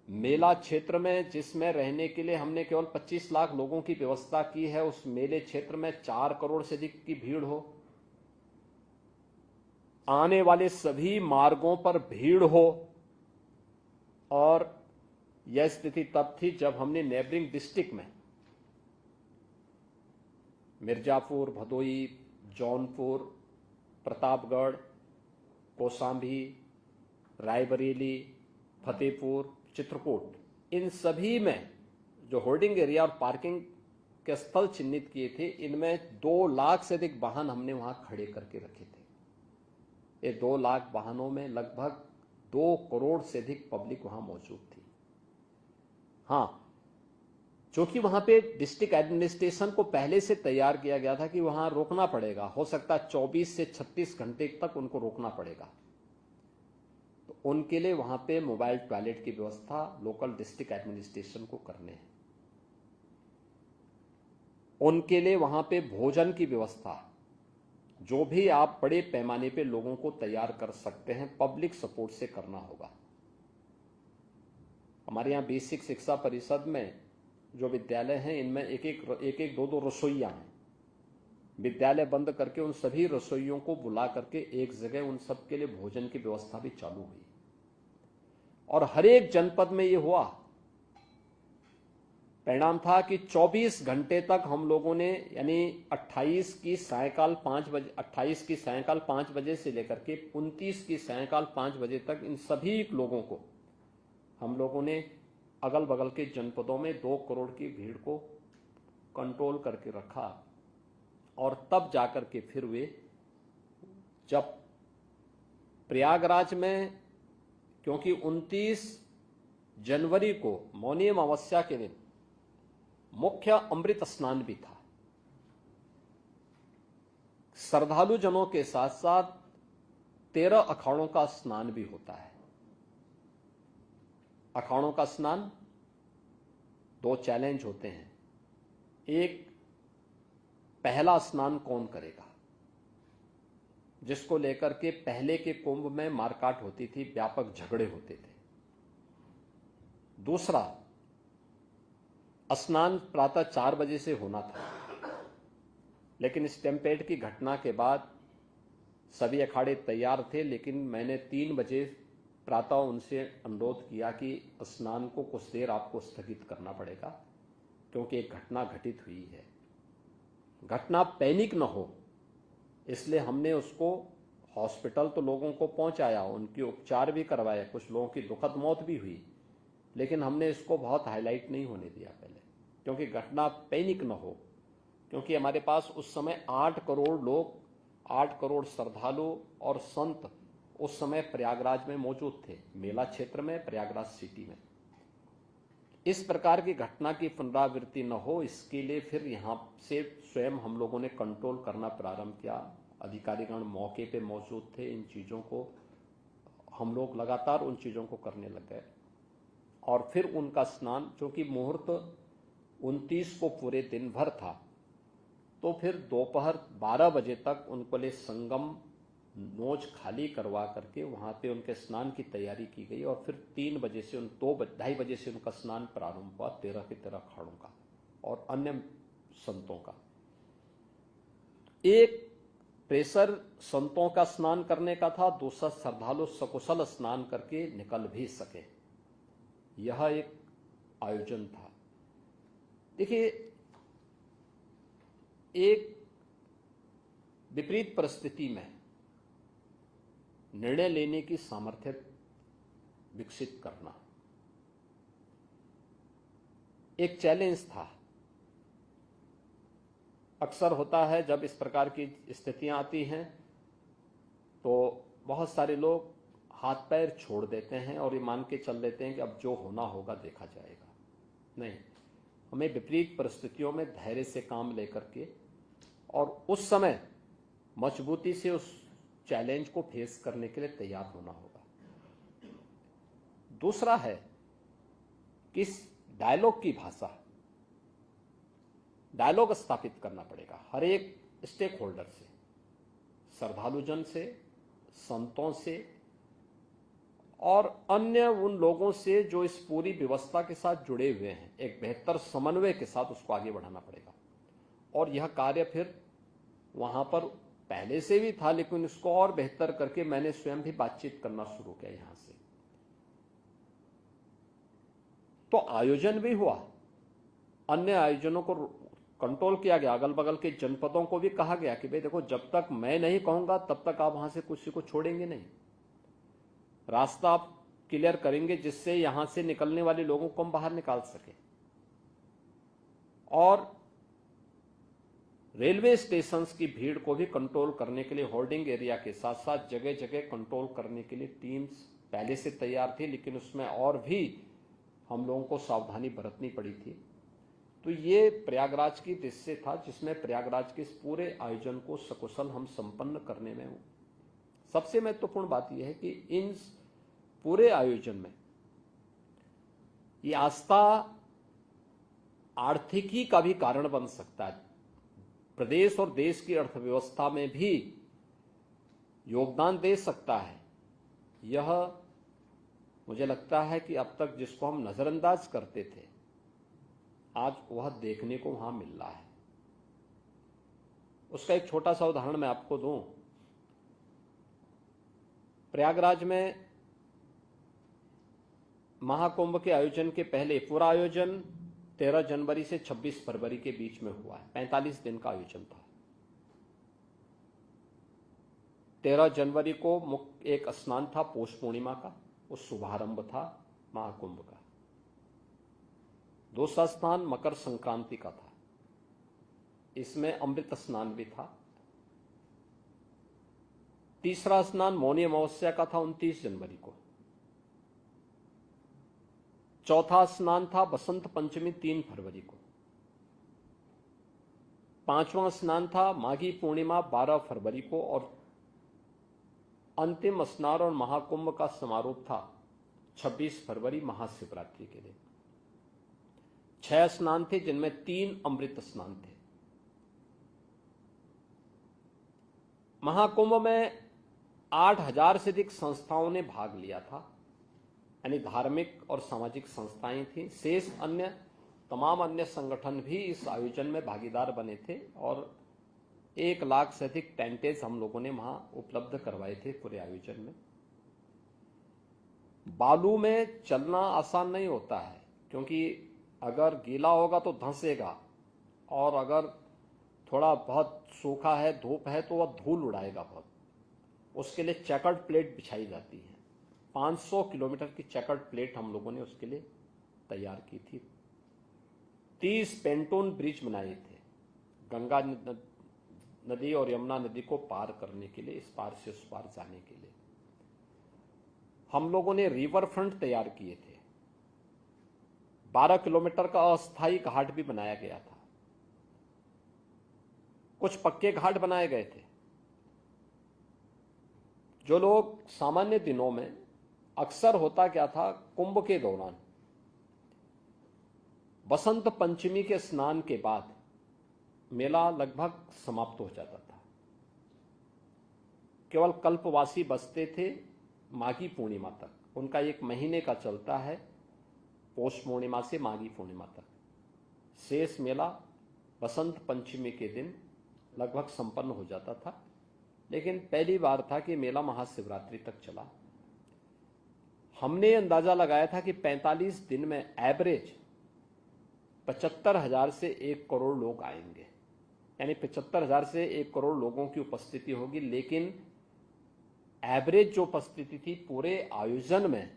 मेला क्षेत्र में जिसमें रहने के लिए हमने केवल 25 लाख लोगों की व्यवस्था की है, उस मेले क्षेत्र में 4 करोड़ से अधिक की भीड़ हो, आने वाले सभी मार्गों पर भीड़ हो। और यह स्थिति तब थी जब हमने नेबरिंग डिस्ट्रिक्ट में मिर्जापुर, भदोई, जौनपुर, प्रतापगढ़, कौशाम्बी, रायबरेली, फतेहपुर, चित्रकूट, इन सभी में जो होल्डिंग एरिया और पार्किंग के स्थल चिन्हित किए थे, इनमें 2 लाख से अधिक वाहन हमने वहां खड़े करके रखे थे। ये 2 लाख वाहनों में लगभग 2 करोड़ से अधिक पब्लिक वहां मौजूद थी। हां, क्योंकि वहां पे डिस्ट्रिक्ट एडमिनिस्ट्रेशन को पहले से तैयार किया गया था कि वहां रोकना पड़ेगा, हो सकता है 24 से 36 घंटे तक उनको रोकना पड़ेगा, तो उनके लिए वहां पे मोबाइल टॉयलेट की व्यवस्था लोकल डिस्ट्रिक्ट एडमिनिस्ट्रेशन को करने हैं। उनके लिए वहां पे भोजन की व्यवस्था, जो भी आप बड़े पैमाने पे लोगों को तैयार कर सकते हैं, पब्लिक सपोर्ट से करना होगा। हमारे यहाँ बेसिक शिक्षा परिषद में जो विद्यालय हैं, इनमें एक 2 रसोइया हैं। विद्यालय बंद करके उन सभी रसोइयों को बुला करके एक जगह उन सब के लिए भोजन की व्यवस्था भी चालू हुई और हर एक जनपद में ये हुआ। परिणाम था कि 24 घंटे तक हम लोगों ने, यानी 28 की सायंकाल 5 बजे से लेकर के 29 की सायंकाल 5 बजे तक इन सभी लोगों को हम लोगों ने अगल बगल के जनपदों में 2 करोड़ की भीड़ को कंट्रोल करके रखा। और तब जाकर के फिर वे, जब प्रयागराज में, क्योंकि 29 जनवरी को मौनी अमावस्या के दिन मुख्य अमृत स्नान भी था, श्रद्धालु जनों के साथ साथ 13 अखाड़ों का स्नान भी होता है। अखाड़ों का स्नान, 2 चैलेंज होते हैं। एक, पहला स्नान कौन करेगा, जिसको लेकर के पहले के कुंभ में मारकाट होती थी, व्यापक झगड़े होते थे। दूसरा, स्नान प्रातः 4 बजे से होना था, लेकिन स्टैम्पेड की घटना के बाद सभी अखाड़े तैयार थे, लेकिन मैंने 3 बजे प्रातः उनसे अनुरोध किया कि स्नान को कुछ देर आपको स्थगित करना पड़ेगा, क्योंकि एक घटना घटित हुई है। घटना पैनिक न हो, इसलिए हमने उसको हॉस्पिटल तो लोगों को पहुंचाया, उनके उपचार भी करवाए, कुछ लोगों की दुखद मौत भी हुई, लेकिन हमने इसको बहुत हाईलाइट नहीं होने दिया पहले, क्योंकि घटना पैनिक न हो। क्योंकि हमारे पास उस समय 8 करोड़ लोग, 8 करोड़ श्रद्धालु और संत उस समय प्रयागराज में मौजूद थे, मेला क्षेत्र में, प्रयागराज सिटी में। इस प्रकार की घटना की पुनरावृत्ति न हो, इसके लिए फिर यहाँ से स्वयं हम लोगों ने कंट्रोल करना प्रारंभ किया। अधिकारीगण मौके पे मौजूद थे, इन चीज़ों को हम लोग लगातार उन चीज़ों को करने लग गए। और फिर उनका स्नान, चूंकि मुहूर्त 29 को पूरे दिन भर था, तो फिर दोपहर 12 बजे तक उनको लिए संगम नोच खाली करवा करके वहां पे उनके स्नान की तैयारी की गई। और फिर 3 बजे से 2-2:30 बजे से उनका स्नान प्रारंभ हुआ, 13 के 13 अखाड़ों का और अन्य संतों का। एक प्रेशर संतों का स्नान करने का था, दूसरा श्रद्धालु सकुशल स्नान करके निकल भी सके, यह एक आयोजन था। देखिए, एक विपरीत परिस्थिति में निर्णय लेने की सामर्थ्य विकसित करना एक चैलेंज था। अक्सर होता है जब इस प्रकार की स्थितियां आती हैं तो बहुत सारे लोग हाथ पैर छोड़ देते हैं और ये मान के चल लेते हैं कि अब जो होना होगा देखा जाएगा। नहीं, हमें विपरीत परिस्थितियों में धैर्य से काम लेकर के और उस समय मजबूती से उस चैलेंज को फेस करने के लिए तैयार होना होगा। दूसरा है किस डायलॉग की भाषा, डायलॉग स्थापित करना पड़ेगा हर एक स्टेक होल्डर से, श्रद्धालुजन से, संतों से और अन्य उन लोगों से जो इस पूरी व्यवस्था के साथ जुड़े हुए हैं। एक बेहतर समन्वय के साथ उसको आगे बढ़ाना पड़ेगा। और यह कार्य फिर वहां पर पहले से भी था, लेकिन इसको और बेहतर करके मैंने स्वयं भी बातचीत करना शुरू किया यहां से। तो आयोजन भी हुआ, अन्य आयोजनों को कंट्रोल किया गया, अगल बगल के जनपदों को भी कहा गया कि भाई देखो, जब तक मैं नहीं कहूंगा तब तक आप वहां से किसी को छोड़ेंगे नहीं, रास्ता आप क्लियर करेंगे जिससे यहां से निकलने वाले लोगों को हम बाहर निकाल सके। और रेलवे स्टेशंस की भीड़ को भी कंट्रोल करने के लिए होल्डिंग एरिया के साथ साथ जगह जगह कंट्रोल करने के लिए टीम्स पहले से तैयार थी, लेकिन उसमें और भी हम लोगों को सावधानी बरतनी पड़ी थी। तो ये प्रयागराज की दृश्य था जिसमें प्रयागराज के इस पूरे आयोजन को सकुशल हम संपन्न करने में सबसे महत्वपूर्ण बात यह है कि इन पूरे आयोजन में ये आस्था आर्थिकी का भी कारण बन सकता है, प्रदेश और देश की अर्थव्यवस्था में भी योगदान दे सकता है। यह मुझे लगता है कि अब तक जिसको हम नजरअंदाज करते थे, आज वह देखने को वहां मिल रहा है। उसका एक छोटा सा उदाहरण मैं आपको दूं। प्रयागराज में महाकुंभ के आयोजन के पहले पूरा आयोजन 13 जनवरी से 26 फरवरी के बीच में हुआ है, 45 दिन का आयोजन था। 13 जनवरी को मुख्य एक स्नान था पौष पूर्णिमा का, उस शुभारंभ था महाकुंभ का। दूसरा स्नान मकर संक्रांति का था, इसमें अमृत स्नान भी था। तीसरा स्नान मौनी अमावस्या का था 29 जनवरी को। चौथा स्नान था बसंत पंचमी 3 फरवरी को। पांचवां स्नान था माघी पूर्णिमा 12 फरवरी को। और अंतिम स्नान और महाकुंभ का समारोह था 26 फरवरी महाशिवरात्रि के दिन 6 स्नान थे, जिनमें 3 अमृत स्नान थे। महाकुंभ में 8,000 से अधिक संस्थाओं ने भाग लिया था, यानी धार्मिक और सामाजिक संस्थाएं थी। शेष तमाम अन्य संगठन भी इस आयोजन में भागीदार बने थे और 1 लाख से अधिक टेंटेज हम लोगों ने वहां उपलब्ध करवाए थे पूरे आयोजन में। बालू में चलना आसान नहीं होता है, क्योंकि अगर गीला होगा तो धंसेगा और अगर थोड़ा बहुत सूखा है, धूप है, तो वह धूल उड़ाएगा बहुत। उसके लिए चेकर्ड प्लेट बिछाई जाती है। 500 किलोमीटर की चेकर्ड प्लेट हम लोगों ने उसके लिए तैयार की थी। 30 पेंटून ब्रिज बनाए थे गंगा नदी और यमुना नदी को पार करने के लिए, इस पार से उस पार जाने के लिए। हम लोगों ने रिवर फ्रंट तैयार किए थे। 12 किलोमीटर का अस्थायी घाट भी बनाया गया था। कुछ पक्के घाट बनाए गए थे। जो लोग सामान्य दिनों में, अक्सर होता क्या था, कुंभ के दौरान बसंत पंचमी के स्नान के बाद मेला लगभग समाप्त हो जाता था। केवल कल्पवासी बचते थे माघी पूर्णिमा तक। उनका 1 महीने का चलता है, पौष पूर्णिमा से माघी पूर्णिमा तक। शेष मेला बसंत पंचमी के दिन लगभग संपन्न हो जाता था। लेकिन पहली बार था कि मेला महाशिवरात्रि तक चला। हमने अंदाजा लगाया था कि 45 दिन में एवरेज 75,000 से 1 करोड़ लोग आएंगे, यानी 75,000 से 1 करोड़ लोगों की उपस्थिति होगी। लेकिन एवरेज जो उपस्थिति थी पूरे आयोजन में,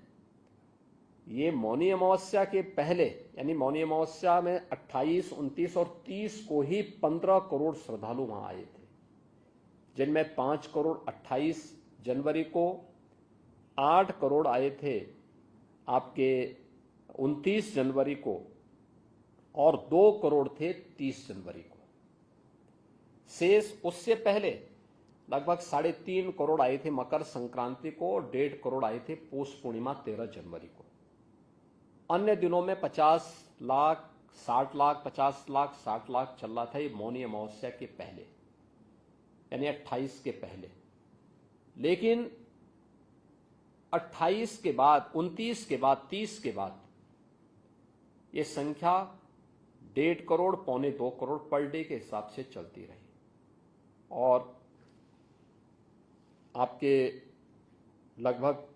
ये मौनी अमावस्या के पहले, यानी मौनी अमावस्या में 28, 29 और 30 को ही 15 करोड़ श्रद्धालु वहां आए थे, जिनमें 5 करोड़ 28 जनवरी को, 8 करोड़ आए थे आपके 29 जनवरी को और 2 करोड़ थे 30 जनवरी को। शेष उससे पहले लगभग 3.5 करोड़ आए थे मकर संक्रांति को और 1.5 करोड़ आए थे पौष पूर्णिमा 13 जनवरी को। अन्य दिनों में 50 लाख, 60 लाख, 50 लाख, 60 लाख चल रहा था ये मौनी अमावस्या के पहले, यानी 28 के पहले। लेकिन 28 के बाद, 29 के बाद, 30 के बाद ये संख्या 1.5 करोड़, 1.25 करोड़ पर डे के हिसाब से चलती रही और आपके लगभग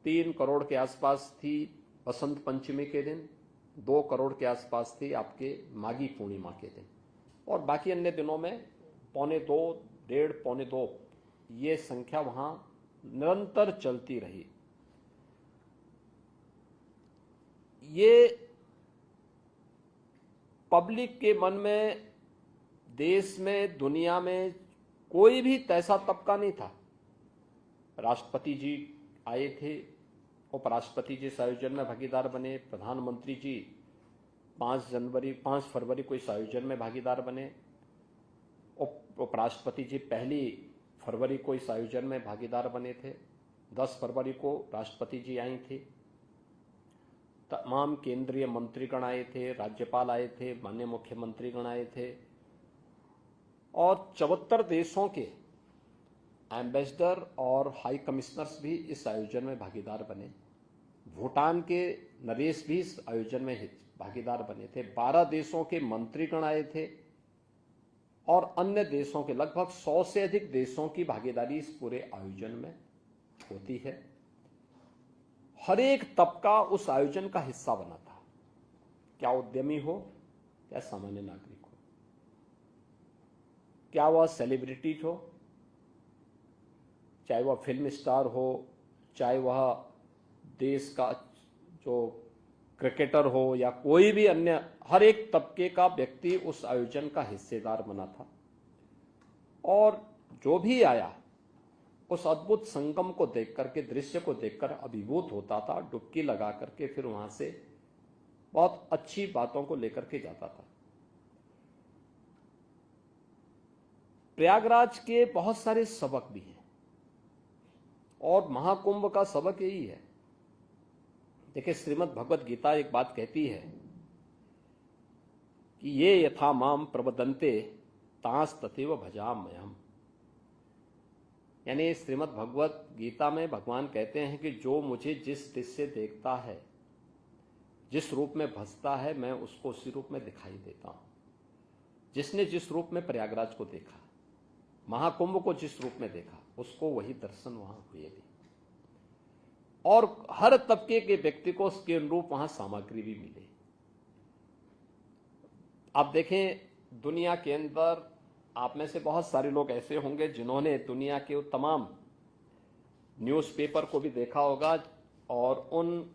3 करोड़ के आसपास थी बसंत पंचमी के दिन, 2 करोड़ के आसपास थी आपके माघी पूर्णिमा के दिन, और बाकी अन्य दिनों में 1.25, 1.5, 1.25 ये संख्या वहां निरंतर चलती रही। ये पब्लिक के मन में, देश में, दुनिया में कोई भी ऐसा तबका नहीं था। राष्ट्रपति जी आए थे, उपराष्ट्रपति जी इस आयोजन में भागीदार बने, प्रधानमंत्री जी 5 फरवरी को इस आयोजन में भागीदार बने, उपराष्ट्रपति जी 1 फरवरी को इस आयोजन में भागीदार बने थे, 10 फरवरी को राष्ट्रपति जी आई थी, तमाम केंद्रीय मंत्रीगण आए थे, राज्यपाल आए थे, माननीय मुख्यमंत्रीगण आए थे और 74 देशों के एम्बेसडर और हाई कमिश्नर्स भी इस आयोजन में भागीदार बने। भूटान के नरेश भी इस आयोजन में भागीदार बने थे। 12 देशों के मंत्रीगण आए थे और अन्य देशों के लगभग 100 से अधिक देशों की भागीदारी इस पूरे आयोजन में होती है। हर एक तबका उस आयोजन का हिस्सा बना था, क्या उद्यमी हो या सामान्य नागरिक हो, क्या वह सेलिब्रिटीज हो, चाहे वह फिल्म स्टार हो, चाहे वह देश का जो क्रिकेटर हो या कोई भी अन्य, हर एक तबके का व्यक्ति उस आयोजन का हिस्सेदार बना था। और जो भी आया उस अद्भुत संगम को देख करके, दृश्य को देखकर अभिभूत होता था, डुबकी लगा करके फिर वहां से बहुत अच्छी बातों को लेकर के जाता था। प्रयागराज के बहुत सारे सबक भी हैं और महाकुंभ का सबक यही है देखिए, श्रीमद् भगवत गीता एक बात कहती है कि ये यथा माम प्रबदन्ते तांस तथैव भजाम्यहम्। यानी श्रीमद् भगवत गीता में भगवान कहते हैं कि जो मुझे जिस दृष्टि से देखता है, जिस रूप में भजता है, मैं उसको उसी रूप में दिखाई देता हूं। जिसने जिस रूप में प्रयागराज को देखा, महाकुंभ को जिस रूप में देखा, उसको वही दर्शन वहां हुए भी, और हर तबके के व्यक्ति को उसके अनुरूप वहां सामग्री भी मिले। आप देखें, दुनिया के अंदर आप में से बहुत सारे लोग ऐसे होंगे जिन्होंने दुनिया के तमाम न्यूज़पेपर को भी देखा होगा, और उन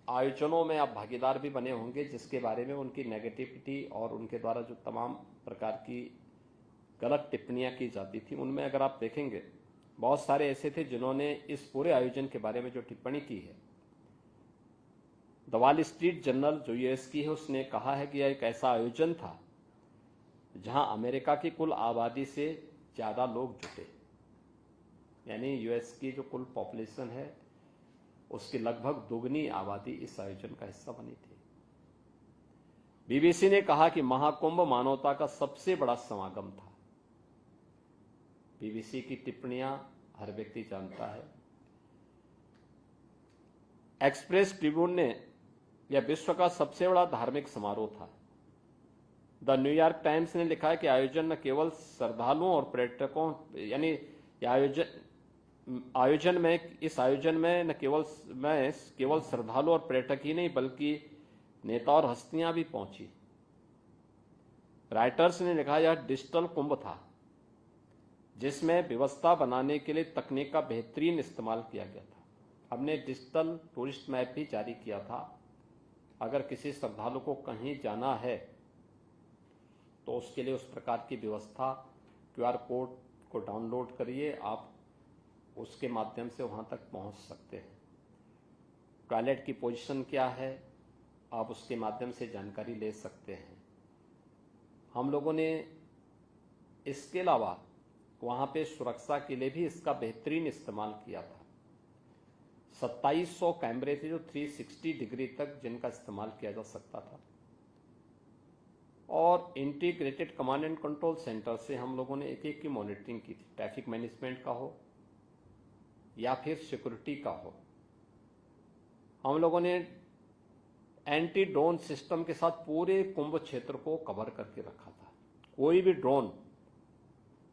आयोजनों में आप भागीदार भी बने होंगे जिसके बारे में उनकी नेगेटिविटी और उनके द्वारा जो तमाम प्रकार की गलत टिप्पणियां की जाती थी, उनमें अगर आप देखेंगे बहुत सारे ऐसे थे जिन्होंने इस पूरे आयोजन के बारे में जो टिप्पणी की है। द वॉल स्ट्रीट जर्नल जो यूएस की है, उसने कहा है कि यह एक ऐसा आयोजन था जहां अमेरिका की कुल आबादी से ज्यादा लोग जुटे, यानी यूएस की जो कुल पॉपुलेशन है उसकी लगभग दोगुनी आबादी इस आयोजन का हिस्सा बनी थी। बीबीसी ने कहा कि महाकुंभ मानवता का सबसे बड़ा समागम था। बीबीसी की टिप्पणियां हर व्यक्ति जानता है। एक्सप्रेस ट्रिब्यून ने यह विश्व का सबसे बड़ा धार्मिक समारोह था। द न्यूयॉर्क टाइम्स ने लिखा है कि आयोजन न केवल श्रद्धालुओं और पर्यटकों, यानी इस आयोजन में न केवल श्रद्धालु और पर्यटक ही नहीं बल्कि नेता और हस्तियां भी पहुंची। राइटर्स ने लिखा यह डिजिटल कुंभ था जिसमें व्यवस्था बनाने के लिए तकनीक का बेहतरीन इस्तेमाल किया गया था। हमने डिजिटल टूरिस्ट मैप भी जारी किया था। अगर किसी श्रद्धालु को कहीं जाना है तो उसके लिए उस प्रकार की व्यवस्था, क्यूआर कोड को डाउनलोड करिए, आप उसके माध्यम से वहां तक पहुंच सकते हैं। टॉयलेट की पोजीशन क्या है, आप उसके माध्यम से जानकारी ले सकते हैं। हम लोगों ने इसके अलावा वहां पे सुरक्षा के लिए भी इसका बेहतरीन इस्तेमाल किया था। 2700 कैमरे थे जो 360 डिग्री तक जिनका इस्तेमाल किया जा सकता था, और integrated command and control centre से हम लोगों ने एक की मॉनिटरिंग की थी। ट्रैफिक मैनेजमेंट का हो या फिर सिक्योरिटी का हो। हम लोगों ने एंटी ड्रोन सिस्टम के साथ पूरे कुंभ क्षेत्र को कवर करके रखा था। कोई भी ड्रोन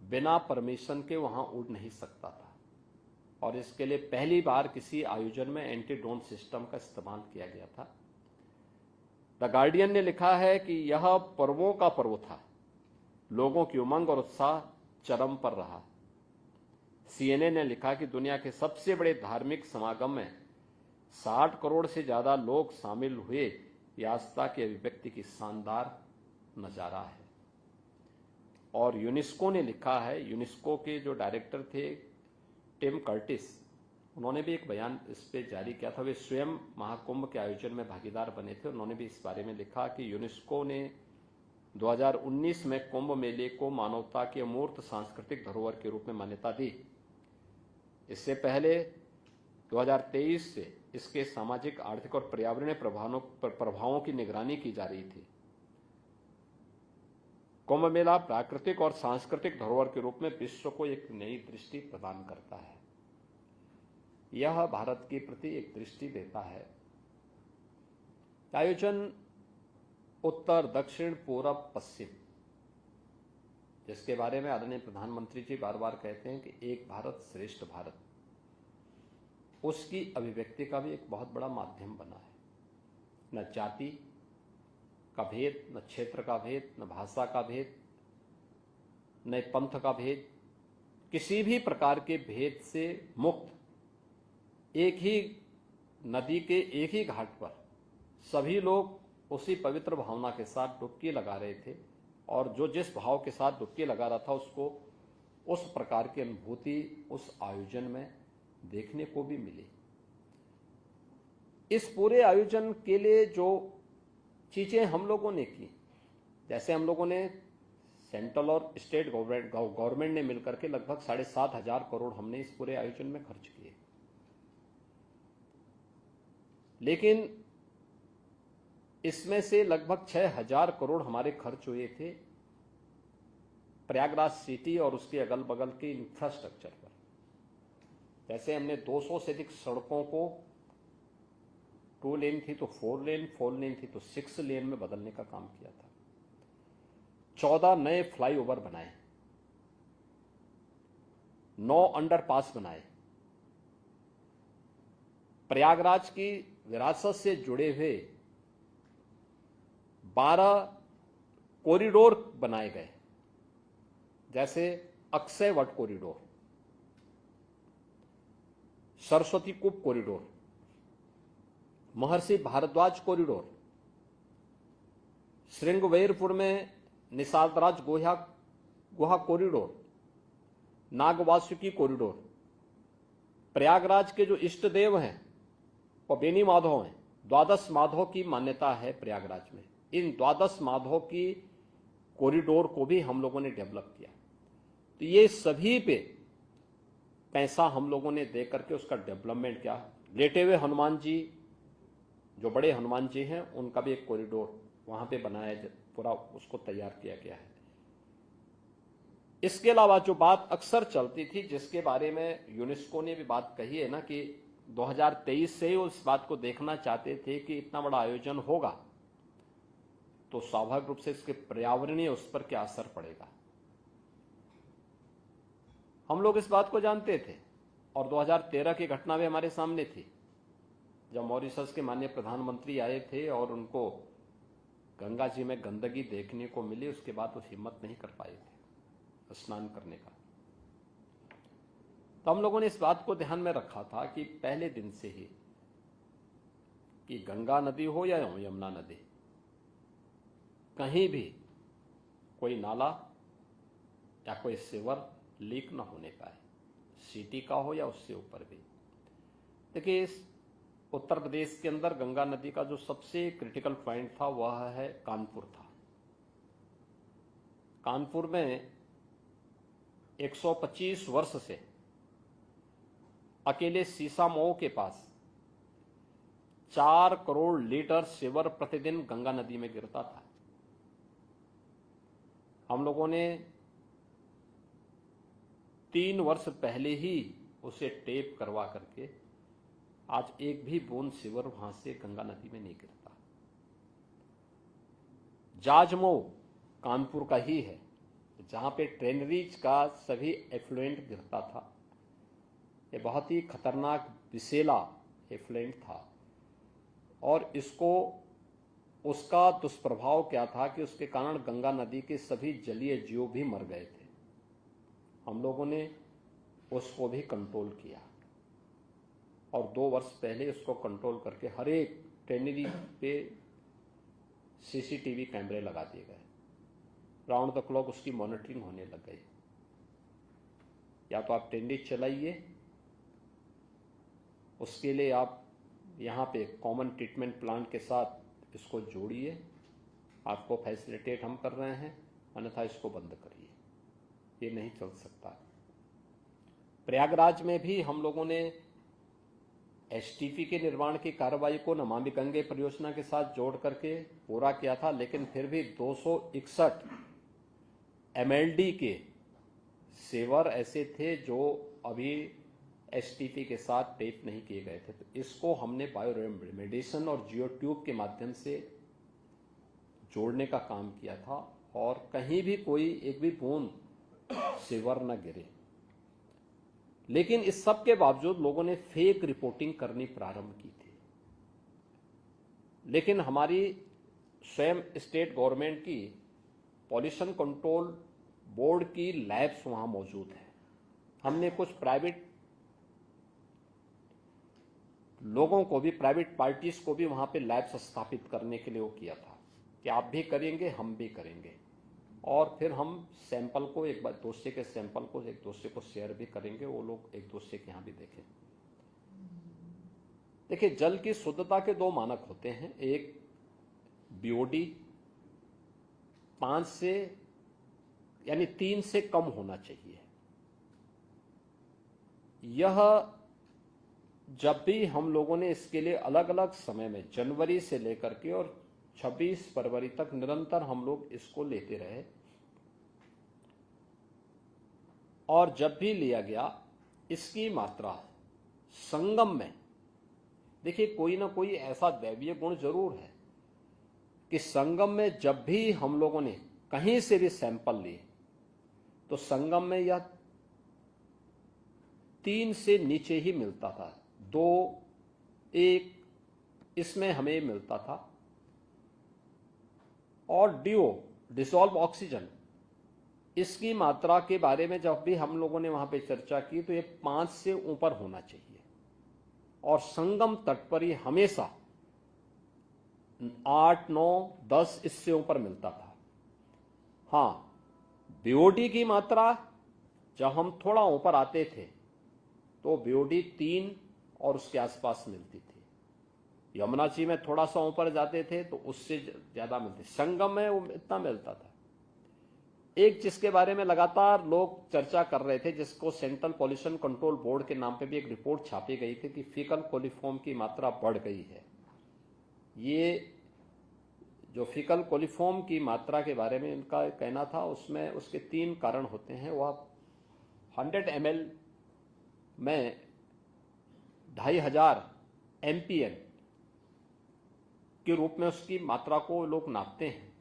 बिना परमिशन के वहां उड़ नहीं सकता था, और इसके लिए पहली बार किसी आयोजन में एंटी ड्रोन सिस्टम का इस्तेमाल किया गया था। द गार्डियन ने लिखा है कि यह पर्वों का पर्व था, लोगों की उमंग और उत्साह चरम पर रहा। सीएनए ने लिखा कि दुनिया के सबसे बड़े धार्मिक समागम में 60 करोड़ से ज्यादा लोग शामिल हुए। यह आस्था की अभिव्यक्ति की शानदार नजारा है। और यूनेस्को ने लिखा है, यूनेस्को के जो डायरेक्टर थे टिम कर्टिस, उन्होंने भी एक बयान इस पे जारी किया था। वे स्वयं महाकुंभ के आयोजन में भागीदार बने थे। उन्होंने भी इस बारे में लिखा कि यूनेस्को ने 2019 में कुंभ मेले को मानवता के अमूर्त सांस्कृतिक धरोहर के रूप में मान्यता दी। इससे पहले 2023 से इसके सामाजिक, आर्थिक और पर्यावरणीय प्रभावों की निगरानी की जा रही थी। कुंभ मेला प्राकृतिक और सांस्कृतिक धरोहर के रूप में विश्व को एक नई दृष्टि प्रदान करता है। यह भारत के प्रति एक दृष्टि देता है। आयोजन उत्तर, दक्षिण, पूरब, पश्चिम, जिसके बारे में आदरणीय प्रधानमंत्री जी बार बार कहते हैं कि एक भारत श्रेष्ठ भारत, उसकी अभिव्यक्ति का भी एक बहुत बड़ा माध्यम बना है। न जाति का भेद, न क्षेत्र का भेद, न भाषा का भेद, न पंथ का भेद, किसी भी प्रकार के भेद से मुक्त एक ही नदी के एक ही घाट पर सभी लोग उसी पवित्र भावना के साथ डुबकी लगा रहे थे, और जो जिस भाव के साथ डुबकी लगा रहा था उसको उस प्रकार की अनुभूति उस आयोजन में देखने को भी मिली। इस पूरे आयोजन के लिए जो चीजें हम लोगों ने की, जैसे हम लोगों ने सेंट्रल और स्टेट गवर्नमेंट ने मिलकर के लगभग 7,500 करोड़ हमने इस पूरे आयोजन में खर्च किए। लेकिन इसमें से लगभग 6,000 करोड़ हमारे खर्च हुए थे प्रयागराज सिटी और उसके अगल बगल के इंफ्रास्ट्रक्चर पर। जैसे हमने 200 से अधिक सड़कों को 2 लेन थी तो 4 लेन, 4 लेन थी तो 6 लेन में बदलने का काम किया था। 14 नए फ्लाईओवर बनाए, 9 अंडरपास बनाए, प्रयागराज की विरासत से जुड़े हुए 12 कॉरिडोर बनाए गए, जैसे Akshay Vat corridor, Saraswati Koop corridor, Maharshi Bharadwaj corridor, Shringverpur में निषादराज गुहा कॉरिडोर, नागवासुकी कॉरिडोर। प्रयागराज के जो इष्ट देव हैं वो बेनी माधव हैं। 12 माधव की मान्यता है प्रयागराज में। इन 12 माधव की कॉरिडोर को भी हम लोगों ने डेवलप किया। तो ये सभी पे पैसा हम लोगों ने दे करके उसका डेवलपमेंट किया। लेटे हुए हनुमान जी, जो बड़े हनुमान जी हैं, उनका भी एक कॉरिडोर वहां पे बनाया, पूरा उसको तैयार किया गया है। इसके अलावा जो बात अक्सर चलती थी, जिसके बारे में यूनेस्को ने भी बात कही है ना, कि 2023 से ही उस बात को देखना चाहते थे कि इतना बड़ा आयोजन होगा तो स्वाभाविक रूप से इसके पर्यावरणीय उस पर क्या असर पड़ेगा। हम लोग इस बात को जानते थे और 2013 की घटना भी हमारे सामने थी, जब मॉरिशस के माननीय प्रधानमंत्री आए थे और उनको गंगा जी में गंदगी देखने को मिली। उसके बाद वो हिम्मत नहीं कर पाए थे स्नान करने का। तो हम लोगों ने इस बात को ध्यान में रखा था कि पहले दिन से ही, कि गंगा नदी हो या यमुना नदी, कहीं भी कोई नाला या कोई सीवर लीक ना होने पाए, सिटी का हो या उससे ऊपर भी। देखिए, इस उत्तर प्रदेश के अंदर गंगा नदी का जो सबसे क्रिटिकल पॉइंट था वह है कानपुर था। कानपुर में 125 वर्ष से अकेले सीसामऊ के पास 4 करोड़ लीटर सीवर प्रतिदिन गंगा नदी में गिरता था। हम लोगों ने 3 वर्ष पहले ही उसे टेप करवा करके आज एक भी बूंद सीवर वहां से गंगा नदी में नहीं गिरता। जाजमऊ कानपुर का ही है, जहां पे ट्रेनरीज का सभी एफ्लुएंट गिरता था। ये बहुत ही खतरनाक विषैला एफ्लुएंट था और इसको, उसका दुष्प्रभाव क्या था कि उसके कारण गंगा नदी के सभी जलीय जीव भी मर गए थे। हम लोगों ने उसको भी कंट्रोल किया और 2 वर्ष पहले उसको कंट्रोल करके हर एक ट्रेनरी पे सीसीटीवी कैमरे लगा दिए गए। राउंड द क्लॉक उसकी मॉनिटरिंग होने लग गई। या तो आप ट्रेनरी चलाइए, उसके लिए आप यहाँ पे कॉमन ट्रीटमेंट प्लांट के साथ इसको जोड़िए, आपको फैसिलिटेट हम कर रहे हैं, अन्यथा इसको बंद करिए, ये नहीं चल सकता। प्रयागराज में भी हम लोगों ने एसटीपी के निर्माण की कार्रवाई को नमामि गंगे परियोजना के साथ जोड़ करके पूरा किया था, लेकिन फिर भी 261 एमएलडी के सेवर ऐसे थे जो अभी एसटीपी के साथ टेप नहीं किए गए थे। तो इसको हमने बायोरेमेडिएशन और जियो ट्यूब के माध्यम से जोड़ने का काम किया था और कहीं भी कोई एक भी बूंद सेवर न गिरे। लेकिन इस सब के बावजूद लोगों ने फेक रिपोर्टिंग करनी प्रारंभ की थी। लेकिन हमारी स्वयं स्टेट गवर्नमेंट की पॉल्यूशन कंट्रोल बोर्ड की लैब्स वहां मौजूद है। हमने कुछ प्राइवेट लोगों को भी, प्राइवेट पार्टीज को भी वहां पे लैब्स स्थापित करने के लिए वो किया था कि आप भी करेंगे, हम भी करेंगे, और फिर हम सैंपल को एक बार दूसरे के सैंपल को एक दूसरे को शेयर भी करेंगे, वो लोग एक दूसरे के यहां भी देखें। देखिए, जल की शुद्धता के 2 मानक होते हैं। एक बीओडी 5 से यानी 3 से कम होना चाहिए। यह जब भी हम लोगों ने इसके लिए अलग अलग समय में जनवरी से लेकर के और 26 फरवरी तक निरंतर हम लोग इसको लेते रहे, और जब भी लिया गया इसकी मात्रा संगम में, देखिए कोई ना कोई ऐसा दैवीय गुण जरूर है कि संगम में जब भी हम लोगों ने कहीं से भी सैंपल लिए तो संगम में यह 3 से नीचे ही मिलता था, 2, 1 इसमें हमें मिलता था। और डिसॉल्व ऑक्सीजन, इसकी मात्रा के बारे में जब भी हम लोगों ने वहां पे चर्चा की तो ये 5 से ऊपर होना चाहिए, और संगम तट पर ही हमेशा 8, 9, 10 इससे ऊपर मिलता था। हाँ, बीओडी की मात्रा जब हम थोड़ा ऊपर आते थे तो बीओडी 3 और उसके आसपास मिलती थी। यमुना जी में थोड़ा सा ऊपर जाते थे तो उससे ज्यादा मिलती, संगम में वो इतना मिलता था। एक जिसके बारे में लगातार लोग चर्चा कर रहे थे, जिसको सेंट्रल पॉल्यूशन कंट्रोल बोर्ड के नाम पे भी एक रिपोर्ट छापी गई थी कि फीकल कोलिफॉर्म की मात्रा बढ़ गई है। ये जो फीकल कोलिफॉर्म की मात्रा के बारे में इनका कहना था, उसमें उसके 3 कारण होते हैं। वह 100 ml में 2500 MPN के रूप में उसकी मात्रा को लोग नापते हैं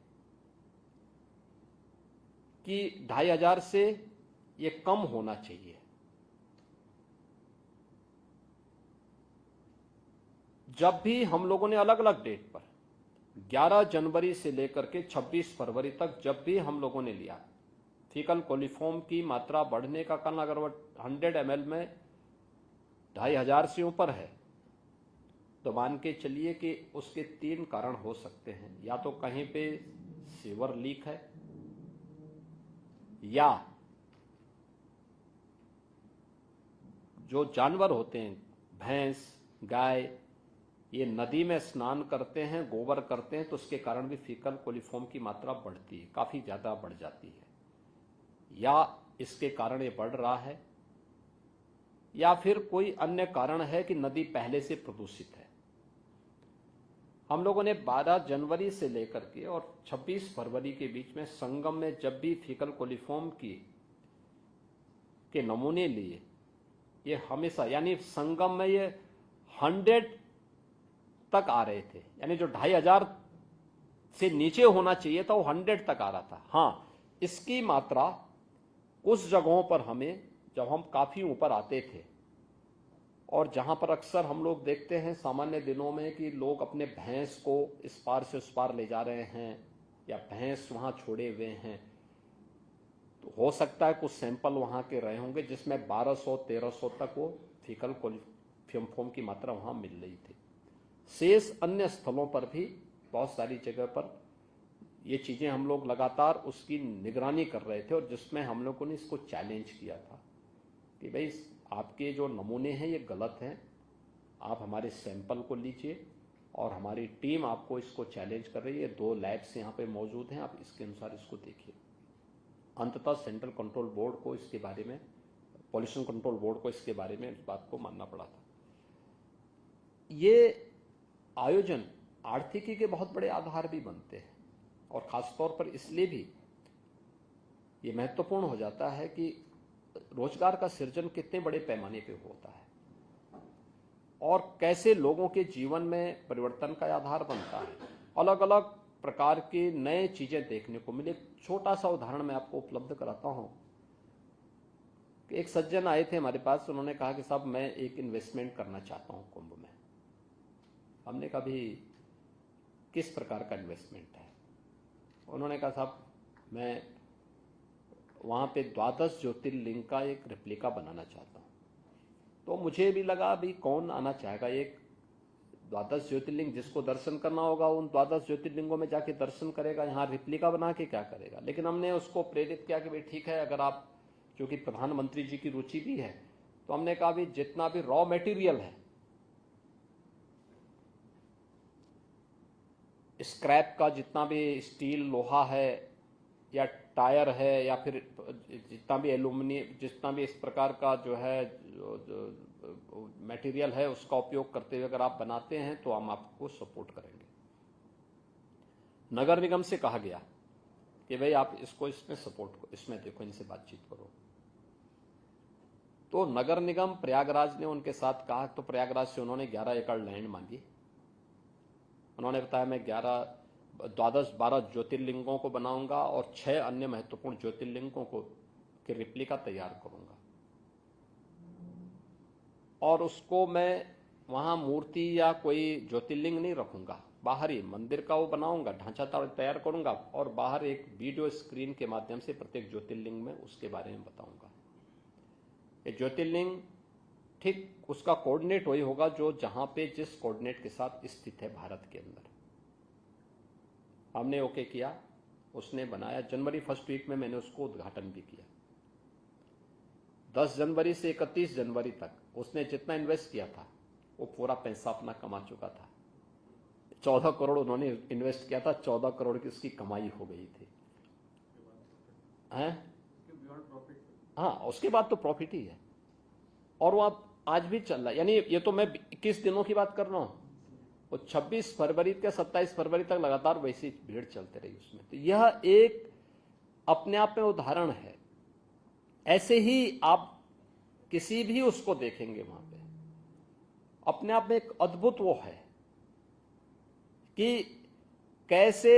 कि 2500 से ये कम होना चाहिए। जब भी हम लोगों ने अलग अलग डेट पर 11 जनवरी से लेकर के 26 फरवरी तक जब भी हम लोगों ने लिया फीकल कोलिफॉर्म की मात्रा बढ़ने का कारण, अगर वह 100 ml में 2500 से ऊपर है तो मान के चलिए कि उसके 3 कारण हो सकते हैं। या तो कहीं पे सीवर लीक है, या जो जानवर होते हैं, भैंस, गाय, ये नदी में स्नान करते हैं, गोबर करते हैं, तो उसके कारण भी फीकल कोलिफॉर्म की मात्रा बढ़ती है, काफी ज्यादा बढ़ जाती है। या इसके कारण ये बढ़ रहा है, या फिर कोई अन्य कारण है कि नदी पहले से प्रदूषित है। हम लोगों ने 12 जनवरी से लेकर के और 26 फरवरी के बीच में संगम में जब भी फीकल कोलिफॉर्म के नमूने लिए, ये हमेशा, यानी संगम में ये 100 तक आ रहे थे, यानी जो 2500 से नीचे होना चाहिए था वो 100 तक आ रहा था। हाँ, इसकी मात्रा उस जगहों पर हमें, जब हम काफी ऊपर आते थे और जहां पर अक्सर हम लोग देखते हैं सामान्य दिनों में कि लोग अपने भैंस को इस पार से उस पार ले जा रहे हैं या भैंस वहां छोड़े हुए हैं, तो हो सकता है कुछ सैंपल वहां के रहे होंगे जिसमें 1200-1300 तक वो फीकल कोलिफॉर्म की मात्रा वहां मिल रही थी। शेष अन्य स्थलों पर भी बहुत सारी जगह पर ये चीजें हम लोग लगातार उसकी निगरानी कर रहे थे, और जिसमें हम लोगों ने इसको चैलेंज किया था कि भाई आपके जो नमूने हैं ये गलत हैं, आप हमारे सैंपल को लीजिए, और हमारी टीम आपको इसको चैलेंज कर रही है। 2 लैब्स यहाँ पे मौजूद हैं, आप इसके अनुसार इसको देखिए। अंततः सेंट्रल कंट्रोल बोर्ड को इसके बारे में, पॉल्यूशन कंट्रोल बोर्ड को इसके बारे में इस बात को मानना पड़ा था। ये आयोजन आर्थिकी के बहुत बड़े आधार भी बनते हैं, और खासतौर पर इसलिए भी ये महत्वपूर्ण हो जाता है कि रोजगार का सृजन कितने बड़े पैमाने पे होता है और कैसे लोगों के जीवन में परिवर्तन का आधार बनता है। अलग अलग प्रकार के नए चीजें देखने को मिले। छोटा सा उदाहरण मैं आपको उपलब्ध कराता हूं कि एक सज्जन आए थे हमारे पास, उन्होंने कहा कि साहब मैं एक इन्वेस्टमेंट करना चाहता हूं कुंभ में। हमने कहा भी किस प्रकार का इन्वेस्टमेंट है? उन्होंने कहा साहब मैं वहां पे 12 ज्योतिर्लिंग का एक रेप्लिका बनाना चाहता हूं। तो मुझे भी लगा भी कौन आना चाहेगा, एक 12 ज्योतिर्लिंग जिसको दर्शन करना होगा उन 12 ज्योतिर्लिंगों में जाके दर्शन करेगा, यहाँ रेप्लिका बना के क्या करेगा। लेकिन हमने उसको प्रेरित किया कि भाई ठीक है, अगर आप, क्योंकि प्रधानमंत्री जी की रुचि भी है, तो हमने कहा भी जितना भी रॉ मटेरियल है, स्क्रैप का जितना भी स्टील, लोहा है या टायर है या फिर जितना भी एल्यूमिनियम, जितना भी इस प्रकार का जो है मटेरियल है उसका उपयोग करते हुए अगर आप बनाते हैं तो हम आपको सपोर्ट करेंगे। नगर निगम से कहा गया कि भाई आप इसको इसमें सपोर्ट करो, इसमें देखो, इनसे बातचीत करो। तो नगर निगम प्रयागराज ने उनके साथ कहा, तो प्रयागराज से उन्होंने 11 एकड़ लैंड मांगी। उन्होंने बताया मैं 12 ज्योतिर्लिंगों को बनाऊंगा और 6 अन्य महत्वपूर्ण ज्योतिर्लिंगों को की रिप्लिका तैयार करूंगा, और उसको मैं वहां मूर्ति या कोई ज्योतिर्लिंग नहीं रखूंगा, बाहर ही मंदिर का वो बनाऊंगा, ढांचा तैयार करूंगा और बाहर एक वीडियो स्क्रीन के माध्यम से प्रत्येक ज्योतिर्लिंग में उसके बारे में बताऊंगा। ये ज्योतिर्लिंग ठीक उसका कोऑर्डिनेट वही होगा जो जहां पे जिस कोऑर्डिनेट के साथ स्थित है भारत के अंदर। हमने ओके किया, उसने बनाया। जनवरी फर्स्ट वीक में मैंने उसको उद्घाटन भी किया। 10 जनवरी से 31 जनवरी तक उसने जितना इन्वेस्ट किया था वो पूरा पैसा अपना कमा चुका था। 14 करोड़ उन्होंने इन्वेस्ट किया था, 14 करोड़ की उसकी कमाई हो गई थी। हाँ, उसके बाद तो प्रॉफिट ही है, और वो आज भी चल रहा है। यानी ये तो मैं 21 दिनों की बात कर रहा हूं, वो 26 फरवरी के 27 फरवरी तक लगातार वैसी भीड़ चलते रही उसमें। तो यह एक अपने आप में उदाहरण है। ऐसे ही आप किसी भी उसको देखेंगे वहां पे, अपने आप में एक अद्भुत वो है कि कैसे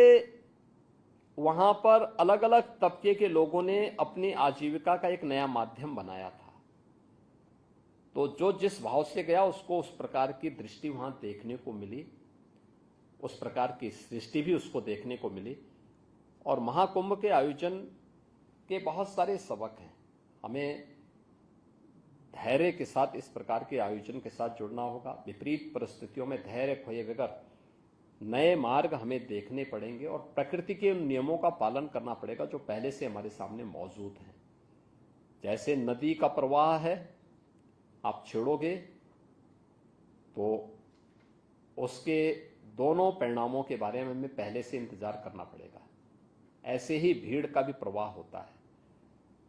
वहां पर अलग अलग तबके के लोगों ने अपनी आजीविका का एक नया माध्यम बनाया था। तो जो जिस भाव से गया उसको उस प्रकार की दृष्टि वहां देखने को मिली, उस प्रकार की सृष्टि भी उसको देखने को मिली। और महाकुंभ के आयोजन के बहुत सारे सबक हैं। हमें धैर्य के साथ इस प्रकार के आयोजन के साथ जुड़ना होगा। विपरीत परिस्थितियों में धैर्य खोए बगैर नए मार्ग हमें देखने पड़ेंगे और प्रकृति के उन नियमों का पालन करना पड़ेगा जो पहले से हमारे सामने मौजूद हैं। जैसे नदी का प्रवाह है, आप छेड़ोगे तो उसके दोनों परिणामों के बारे में हमें पहले से इंतजार करना पड़ेगा। ऐसे ही भीड़ का भी प्रवाह होता है,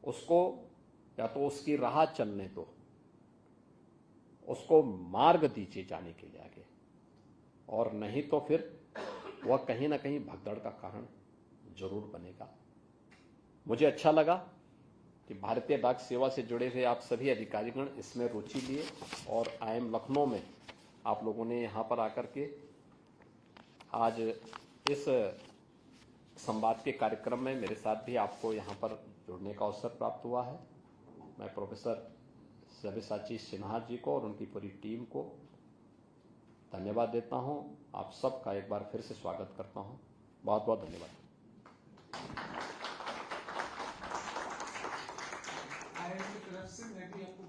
उसको या तो उसकी राह चलने दो, उसको मार्ग दीजिए जाने के लिए आगे, और नहीं तो फिर वह कहीं ना कहीं भगदड़ का कारण जरूर बनेगा। मुझे अच्छा लगा कि भारतीय डाक सेवा से जुड़े हुए आप सभी अधिकारीगण इसमें रुचि लिए, और IIM लखनऊ में आप लोगों ने यहाँ पर आकर के आज इस संवाद के कार्यक्रम में मेरे साथ भी आपको यहाँ पर जुड़ने का अवसर प्राप्त हुआ है। मैं प्रोफेसर सब्यसाची सिन्हा जी को और उनकी पूरी टीम को धन्यवाद देता हूं। आप सबका एक बार फिर से स्वागत करता हूं। बहुत बहुत धन्यवाद। IIM की तरफ से मैं भी आपको